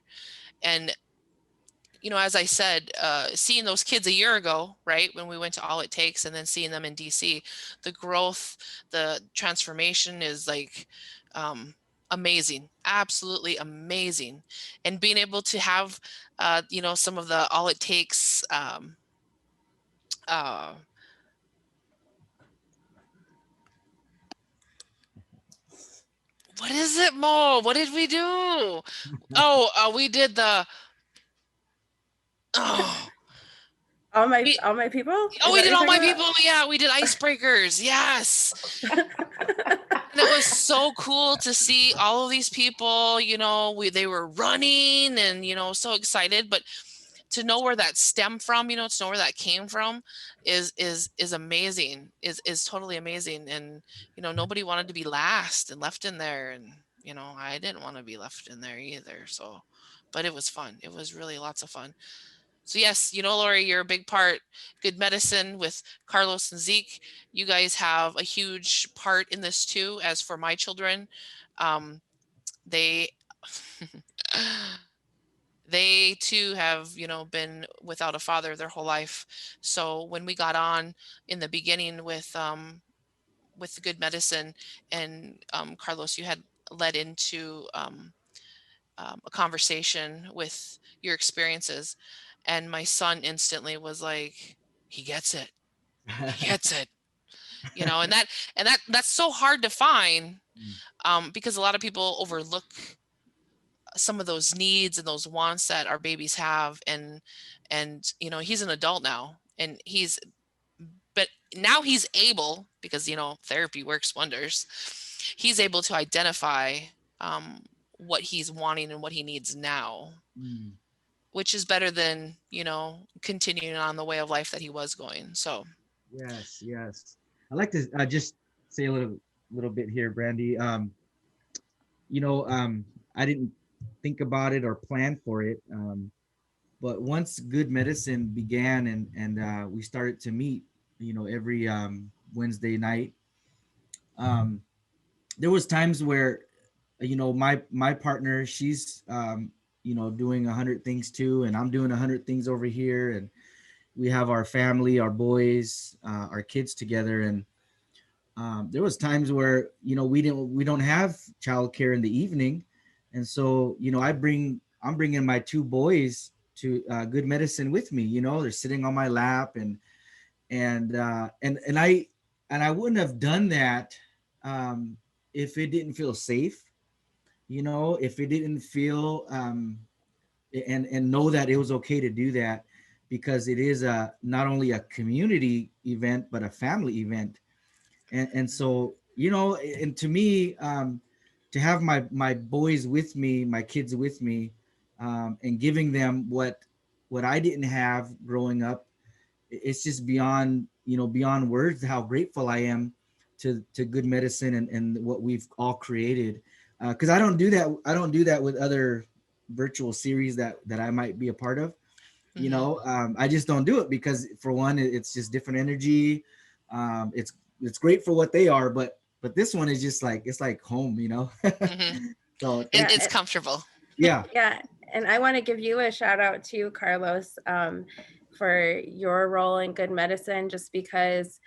And as I said, seeing those kids a year ago, right, when we went to All It Takes, and then seeing them in DC, the growth, the transformation is like amazing, absolutely amazing. And being able to have, some of the All It Takes, uh, what is it, Mo? What did we do? Oh, we did the, oh, all my people? Is we that what did you're All My talking People. Yeah, we did icebreakers. Yes. about? And it was so cool to see all of these people, they were running and, so excited, but to know where that stemmed from, to know where that came from is amazing, is totally amazing. And, nobody wanted to be last and left in there. And, I didn't want to be left in there either. So, but it was fun. It was really lots of fun. So yes, Lori, you're a big part. Good Medicine with Carlos and Zeke. You guys have a huge part in this too. As for my children, um, they they too have, been without a father their whole life. So when we got on in the beginning with the Good Medicine, and Carlos, you had led into a conversation with your experiences, and my son instantly was like, he gets it, he gets it, and that's so hard to find, because a lot of people overlook some of those needs and those wants that our babies have. And he's an adult now, and but now he's able, because therapy works wonders, he's able to identify um, what he's wanting and what he needs now, Mm. which is better than continuing on the way of life that he was going. So Yes, yes. I'd like to just say a little bit here, Brandy. You know, I didn't think about it or plan for it, but once Good Medicine began and we started to meet, you know, every Wednesday night, um, there was times where, you know, my partner, she's you know, doing 100 things too, and I'm doing 100 things over here, and we have our family, our boys, our kids together, and there was times where, you know, we don't have childcare in the evening, and so, you know, I'm bringing my two boys to Good Medicine with me. You know, they're sitting on my lap, and I wouldn't have done that if it didn't feel safe. You know, if it didn't feel and know that it was okay to do that, because it is a not only a community event but a family event. And so, you know, and to me, to have my boys with me, my kids with me, and giving them what I didn't have growing up, it's just beyond, you know, beyond words how grateful I am to Good Medicine and what we've all created. Because I don't do that with other virtual series that I might be a part of. You Mhm. know, I just don't do it because, for one, it's just different energy. It's great for what they are, but this one is just like, it's like home, you know. Mhm. So It, thank Yeah, you. it's comfortable. Yeah. yeah, and I want to give you a shout out too, Carlos, for your role in Good Medicine, just because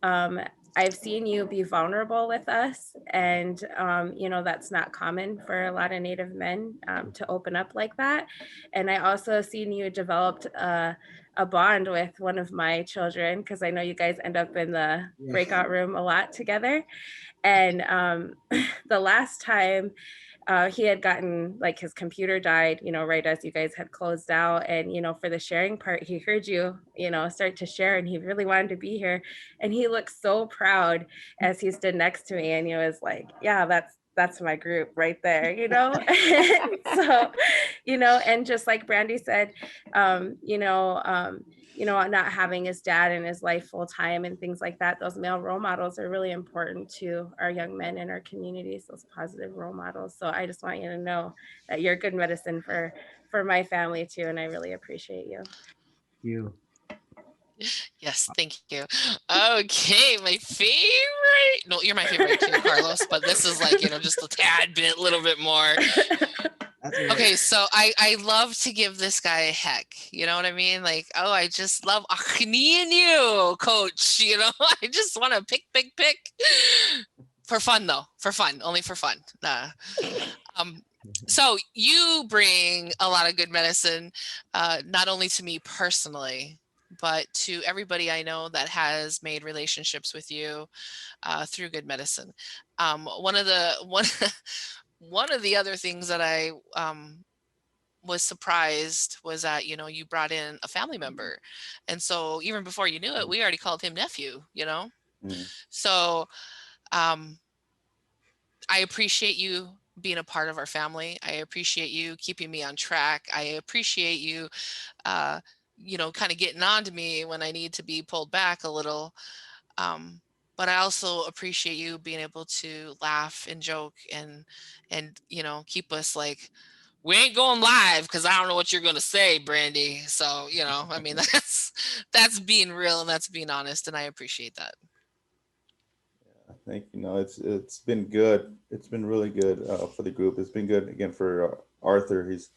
um, I've seen you be vulnerable with us, and you know, that's not common for a lot of Native men to open up like that. And I also seen you developed a bond with one of my children, because I know you guys end up in the Yeah. breakout room a lot together. And the last time he had gotten, like, his computer died, you know, right as you guys had closed out. And, you know, for the sharing part, he heard you, you know, start to share, and he really wanted to be here. And he looked so proud as he stood next to me, and he was like, yeah, that's my group right there, you know. So, you know, and just like Brandy said, you know, not having his dad in his life full time and things like that, those male role models are really important to our young men in our communities, those positive role models. So I just want you to know that you're Good Medicine for my family too, and I really appreciate you. You. Yes, thank you. Okay, my favorite. No, you're my favorite too, Carlos. But this is like, you know, just a tad bit, little bit more. That's all right. Okay, so I love to give this guy a heck. You know what I mean? Like, oh, I just love me and you, coach. You know, I just want to pick. For fun though, for fun, only for fun. Um, so you bring a lot of good medicine, not only to me personally, but to everybody I know that has made relationships with you through good medicine. One of the one one of the other things that I was surprised was that, you know, you brought in a family member, and so even before you knew it, we already called him nephew. You know, Mm. so um, I appreciate you being a part of our family. I appreciate you keeping me on track. I appreciate you, uh, you know, kind of getting on to me when I need to be pulled back a little. Um, but I also appreciate you being able to laugh and joke and you know, keep us like, we ain't going live because I don't know what you're gonna say, Brandy. So you know, I mean, that's being real and that's being honest, and I appreciate that. Thank you. No, it's been good. It's been really good for the group. It's been good again for Arthur. He's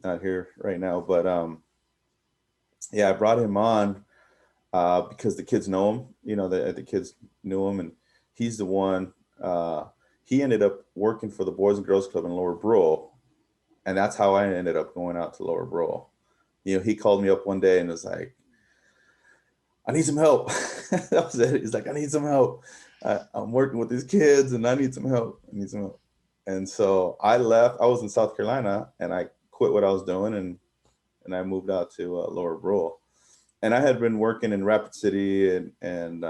not here right now, but yeah, I brought him on because the kids know him. You know, the kids knew him, and he's the one. Uh, he ended up working for the Boys and Girls Club in Lower Brule, and that's how I ended up going out to Lower Brule. You know, he called me up one day and was like, "I need some help." That was it. He's like, "I need some help. I'm working with these kids, and I need some help. I need some help." And so I left. I was in South Carolina, and I quit what I was doing, and I moved out to Lower Brule. And I had been working in Rapid City and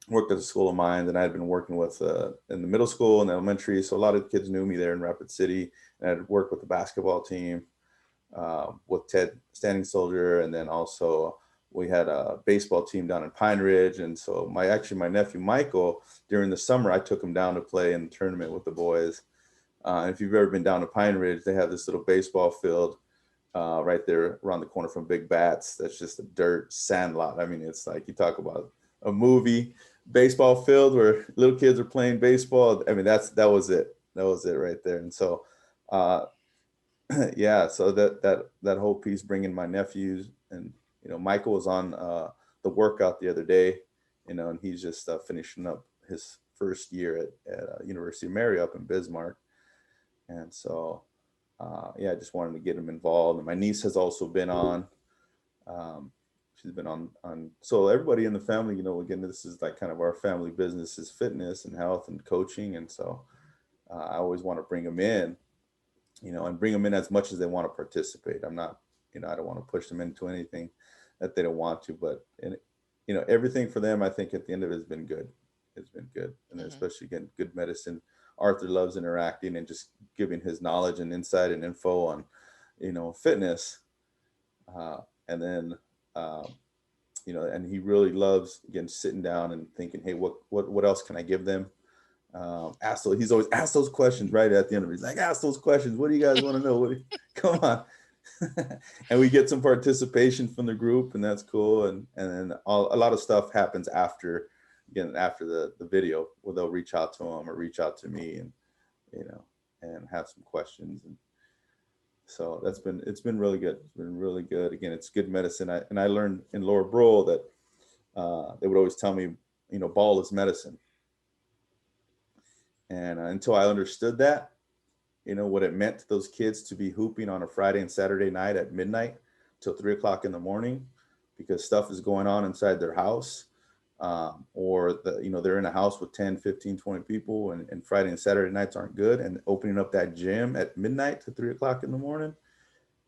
worked at a school of mine. And I had been working with in the middle school and elementary. So a lot of kids knew me there in Rapid City. And I had worked with the basketball team with Ted Standing Soldier, and then also we had a baseball team down in Pine Ridge. And so my nephew, Michael, during the summer, I took him down to play in the tournament with the boys. If you've ever been down to Pine Ridge, they have this little baseball field right there around the corner from Big Bats. That's just a dirt sand lot. I mean, it's like you talk about a movie baseball field where little kids are playing baseball. I mean, that was it. That was it right there. And so, yeah, so that whole piece, bringing my nephews, and Michael was on the workout the other day, and he's just finishing up his first year at University of Mary up in Bismarck. And so yeah, I just wanted to get him involved. And my niece has also been on. She's been on. So everybody in the family, again, this is like kind of our family business is fitness and health and coaching. And so I always want to bring them in, and bring them in as much as they want to participate. I'm not, I don't want to push them into anything that they don't want to, but, everything for them, I think at the end of it has been good. It's been good. And especially, again, good medicine. Arthur loves interacting and just giving his knowledge and insight and info on, fitness. And then, and he really loves, again, sitting down and thinking, hey, what else can I give them? He's always asked those questions right at the end of it. He's like, ask those questions. What do you guys want to know? Come on. And we get some participation from the group, and that's cool. And then a lot of stuff happens after the video, where they'll reach out to him or reach out to me and, and have some questions. And so it's been really good. It's been really good. Again, it's good medicine. I learned in Laura Brohl that they would always tell me, ball is medicine. And until I understood that, what it meant to those kids to be hooping on a Friday and Saturday night at midnight till 3:00 in the morning, because stuff is going on inside their house, or they're in a house with 10, 15, 20 people, and Friday and Saturday nights aren't good. And opening up that gym at midnight to 3:00 in the morning,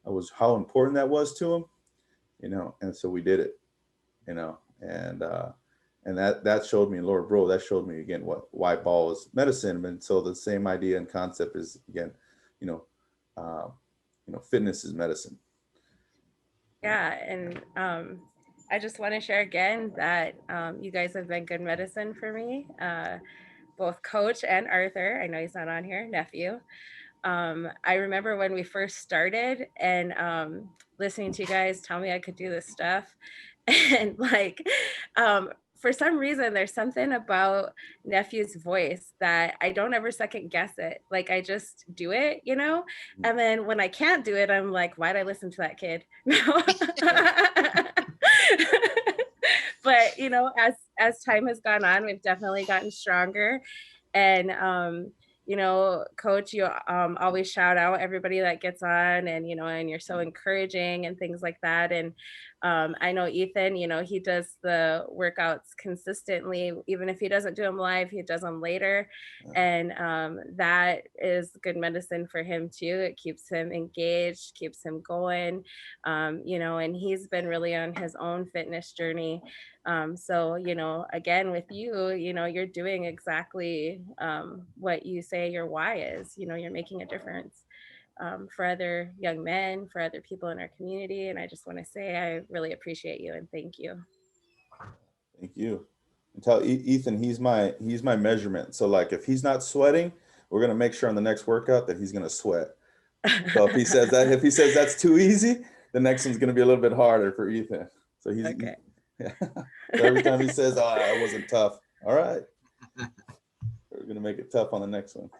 was how important that was to them, and so we did it, and that showed me in Laura Brohl, that showed me again why ball is medicine. And so the same idea and concept is, again, fitness is medicine. Yeah, and I just want to share again that you guys have been good medicine for me, both Coach and Arthur. I know he's not on here, nephew. I remember when we first started and listening to you guys tell me I could do this stuff, and like for some reason there's something about nephew's voice that I don't ever second guess it. Like I just do it, and then when I can't do it, I'm like, why'd I listen to that kid? But as time has gone on, we've definitely gotten stronger. And Coach, you always shout out everybody that gets on, and and you're so encouraging and things like that. And I know Ethan, he does the workouts consistently. Even if he doesn't do them live, he does them later. And that is good medicine for him too. It keeps him engaged, keeps him going, and he's been really on his own fitness journey. So, again, with you, you're doing exactly what you say your why is. You're making a difference for other young men, for other people in our community. And I just want to say I really appreciate you and thank you. Thank you. And tell Ethan he's my measurement. So like if he's not sweating, we're gonna make sure on the next workout that he's gonna sweat. So if he says that's too easy, the next one's gonna be a little bit harder for Ethan. So he's okay. Yeah. So every time he says, "Oh, I wasn't tough," all right, we're gonna make it tough on the next one.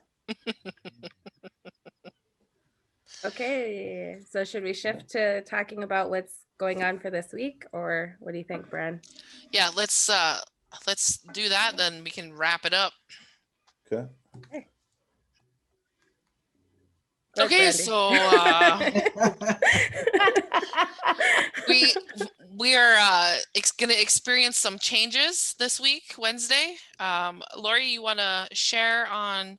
Okay, so should we shift to talking about what's going on for this week, or what do you think, Bran? Yeah, let's do that, then we can wrap it up. Okay. Okay, so we are going to experience some changes this week, Wednesday. Lori, you want to share on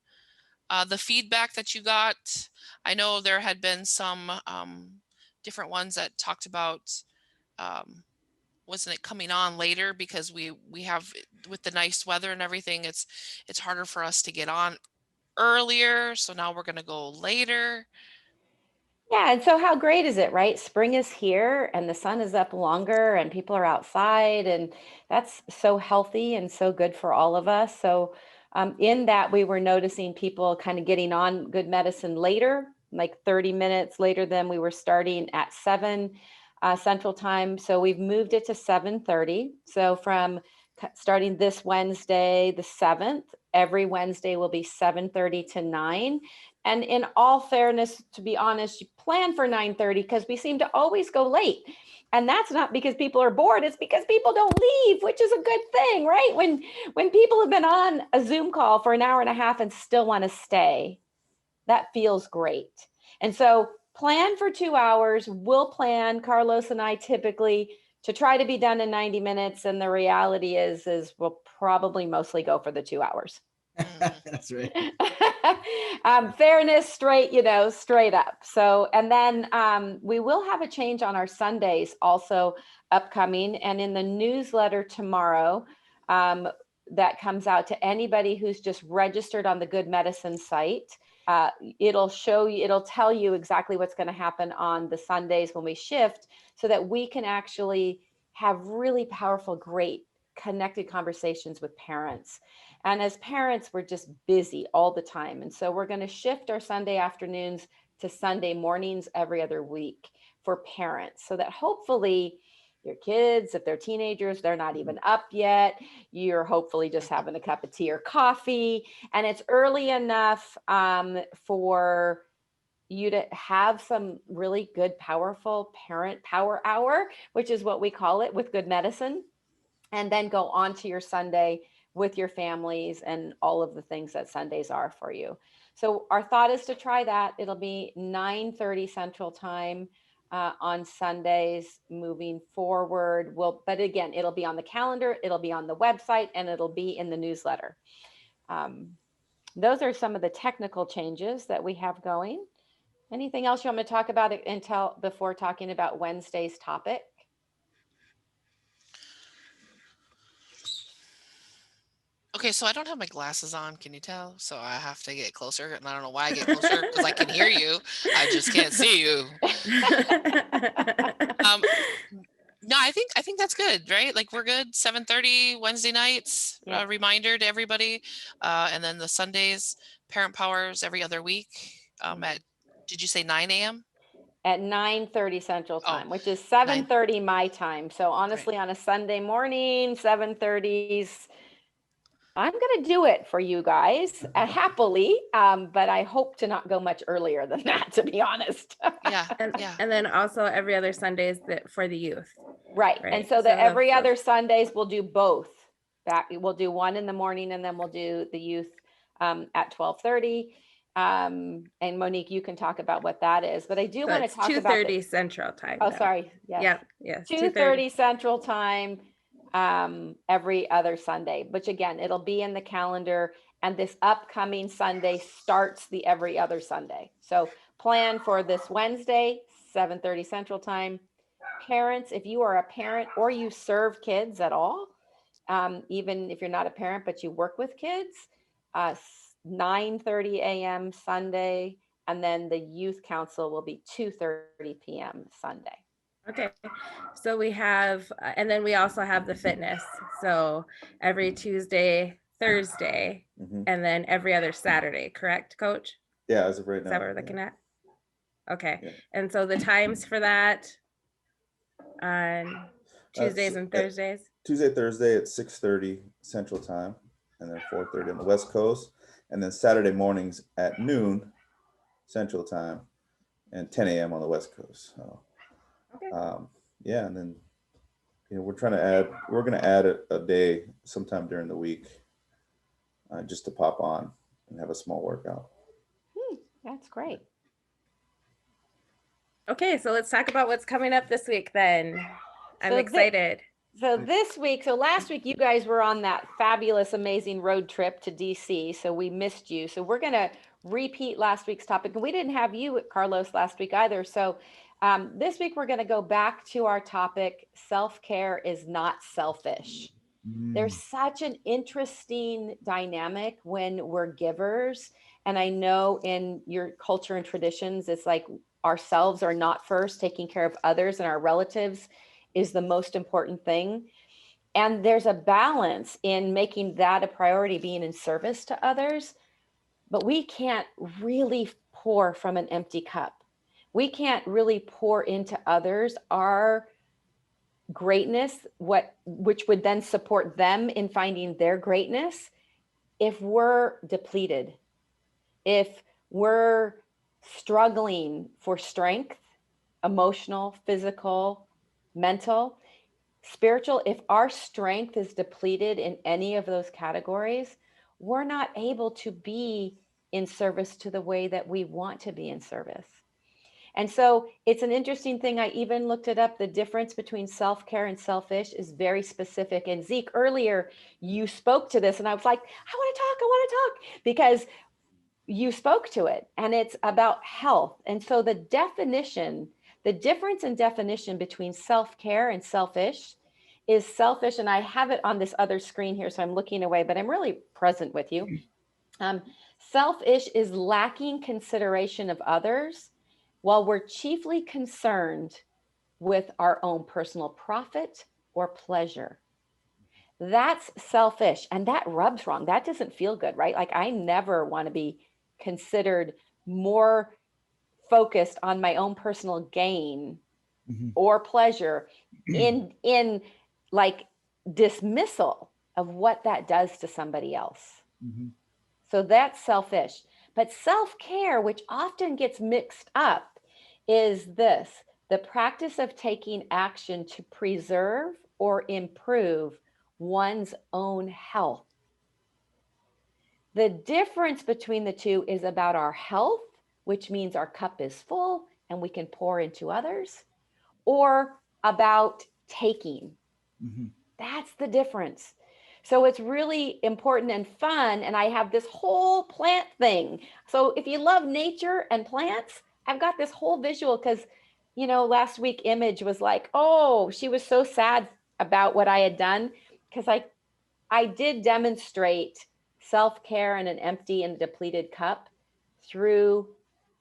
the feedback that you got? I know there had been some different ones that talked about wasn't it coming on later because we have, with the nice weather and everything, it's harder for us to get on earlier, so now we're going to go later. Yeah, Yeah, and so how great is it, right? Spring is here and the sun is up longer and people are outside, and that's so healthy and so good for all of us. So in that, we were noticing people kind of getting on good medicine later, like 30 minutes later than we were starting at 7 Central Time. So we've moved it to 7:30. So from starting this Wednesday, the 7th, every Wednesday will be 7:30 to 9. And in all fairness, to be honest, you plan for 9:30 because we seem to always go late. And that's not because people are bored, it's because people don't leave, which is a good thing, right? When people have been on a Zoom call for an hour and a half and still want to stay, that feels great. And so plan for 2 hours. We'll plan, Carlos and I typically, to try to be done in 90 minutes. And the reality is we'll probably mostly go for the 2 hours. That's right. Fairness, straight up. So, and then we will have a change on our Sundays also upcoming, and in the newsletter tomorrow, that comes out to anybody who's just registered on the Good Medicine site. It'll tell you exactly what's going to happen on the Sundays when we shift, so that we can actually have really powerful, great connected conversations with parents. And as parents, we're just busy all the time. And so we're going to shift our Sunday afternoons to Sunday mornings every other week for parents, so that hopefully your kids, if they're teenagers, they're not even up yet. You're hopefully just having a cup of tea or coffee, and it's early enough for you to have some really good, powerful parent power hour, which is what we call it with Good Medicine, and then go on to your Sunday with your families and all of the things that Sundays are for you. So our thought is to try that. It'll be 9:30 Central Time on Sundays moving forward. But again, it'll be on the calendar, it'll be on the website, and it'll be in the newsletter. Those are some of the technical changes that we have going. Anything else you want me to talk about before talking about Wednesday's topic? Okay, so I don't have my glasses on. Can you tell? So I have to get closer, and I don't know why I get closer because I can hear you. I just can't see you. Um, no, I think that's good, right? Like we're good. 7:30 Wednesday nights. Yeah. Reminder to everybody, and then the Sundays, parent powers every other week. At did you say 9 a.m.? At 9:30 Central Oh, Time, which is 9. 7:30 my time. So Right. honestly, on a Sunday morning, 7:30's, I'm going to do it for you guys happily, but I hope to not go much earlier than that, to be honest. Yeah. And then also every other Sundays for the youth. Right. Right. And so that every other Sundays we'll do both. We'll do one in the morning, and then we'll do the youth at 12:30. And Monique, you can talk about what that is, but I do want to talk about 2:30 Central Time. Oh, sorry. Yes. Yes. 2:30 Central Time every other Sunday, which again, it'll be in the calendar. And this upcoming Sunday starts the every other Sunday. So plan for this Wednesday, 7:30 Central Time. Parents, if you are a parent or you serve kids at all, even if you're not a parent, but you work with kids, 9:30 a.m. Sunday, and then the youth council will be 2:30 p.m. Sunday. Okay, so we have, and then we also have the fitness. So every Tuesday, Thursday, and then every other Saturday, correct, Coach? Yeah, as of right now. Is that what we're looking at? Okay, Yeah. and so the times for that on Tuesdays and Thursdays? Tuesday, Thursday at 6:30 Central Time, and then 4:30 on the West Coast, and then Saturday mornings at noon Central Time, and 10 a.m. on the West Coast. So, Okay. yeah, and then we're going to add a day sometime during the week, just to pop on and have a small workout. That's great. Okay, so let's talk about what's coming up this week then. I'm excited. So last week you guys were on that fabulous, amazing road trip to DC. So we missed you. So we're going to repeat last week's topic. And we didn't have you, Carlos, last week either. So this week we're going to go back to our topic, self-care is not selfish. There's such an interesting dynamic when we're givers. And I know in your culture and traditions, it's like ourselves are not first, taking care of others and our relatives is the most important thing. And there's a balance in making that a priority, being in service to others, but we can't really pour from an empty cup. We can't really pour into others our greatness, which would then support them in finding their greatness, if we're depleted, if we're struggling for strength, emotional, physical, mental, spiritual. If our strength is depleted in any of those categories, we're not able to be in service to the way that we want to be in service. And so it's an interesting thing. I even looked it up. The difference between self-care and selfish is very specific. And Zeke, earlier you spoke to this and I was like, I want to talk, because you spoke to it, and it's about health. And so the difference in definition between self-care and selfish is selfish. And I have it on this other screen here, so I'm looking away, but I'm really present with you. Selfish is lacking consideration of others, while we're chiefly concerned with our own personal profit or pleasure. That's selfish, and that rubs wrong. That doesn't feel good, right? Like, I never want to be considered more focused on my own personal gain or pleasure in like dismissal of what that does to somebody else. So that's selfish. But self-care, which often gets mixed up, is this: the practice of taking action to preserve or improve one's own health. The difference between the two is about our health, which means our cup is full and we can pour into others, or about taking. That's the difference. So it's really important and fun. And I have this whole plant thing. So if you love nature and plants, I've got this whole visual, because, you know, last week Image was like, oh, she was so sad about what I had done, because I did demonstrate self-care in an empty and depleted cup through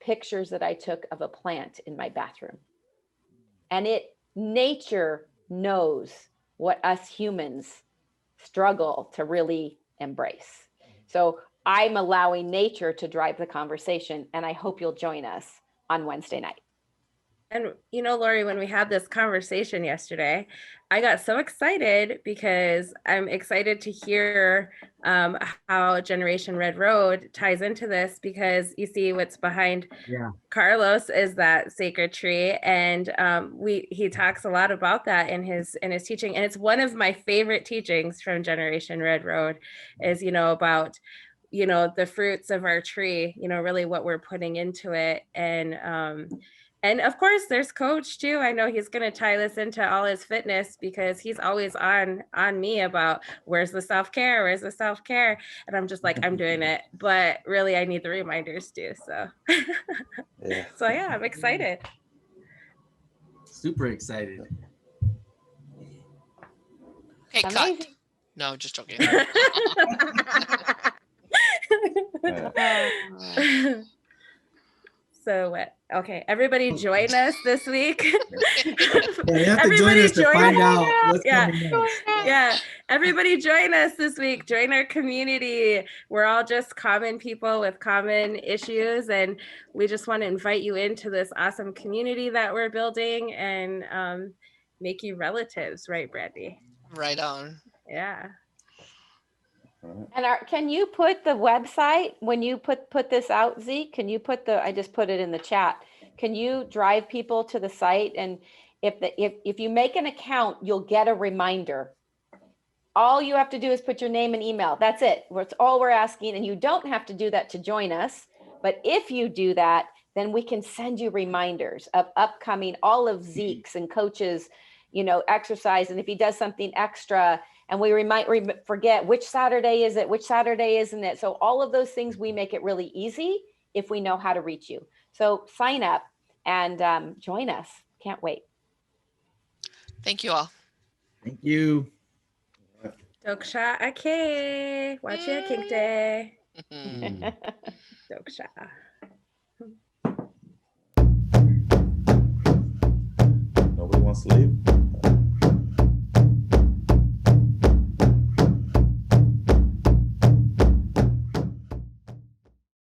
pictures that I took of a plant in my bathroom. And nature knows what us humans struggle to really embrace. So I'm allowing nature to drive the conversation, and I hope you'll join us on Wednesday night. And, you know, Lori, when we had this conversation yesterday, I got so excited because I'm excited to hear how Generation Red Road ties into this, because you see what's behind Carlos is that sacred tree. And he talks a lot about that in his teaching. And it's one of my favorite teachings from Generation Red Road is, you know, about, you know, the fruits of our tree, you know, really what we're putting into it. And of course, there's Coach too. I know he's going to tie this into all his fitness, because he's always on me about where's the self-care, and I'm just like, I'm doing it, but really I need the reminders too. So yeah. So yeah, I'm excited. Super excited. Okay, cut. Amazing. No, just joking. So what? Okay, everybody join us this week. You have to join us to find out what's coming next. Yeah, everybody join us this week. Join our community. We're all just common people with common issues, and we just want to invite you into this awesome community that we're building and make you relatives, right, Brandy? Right on. Yeah. And can you put the website when you put this out, Zeke? Can you put I just put it in the chat. Can you drive people to the site? And if you make an account, you'll get a reminder. All you have to do is put your name and email. That's it. That's all we're asking. And you don't have to do that to join us. But if you do that, then we can send you reminders of upcoming, all of Zeke's and Coach's, you know, exercise. And if he does something extra, and we might forget which Saturday is it, which Saturday isn't it. So all of those things, we make it really easy if we know how to reach you. So sign up and join us. Can't wait. Thank you all. Thank you. Doksha ake. Watch your kink day. Doksha. Nobody wants to leave?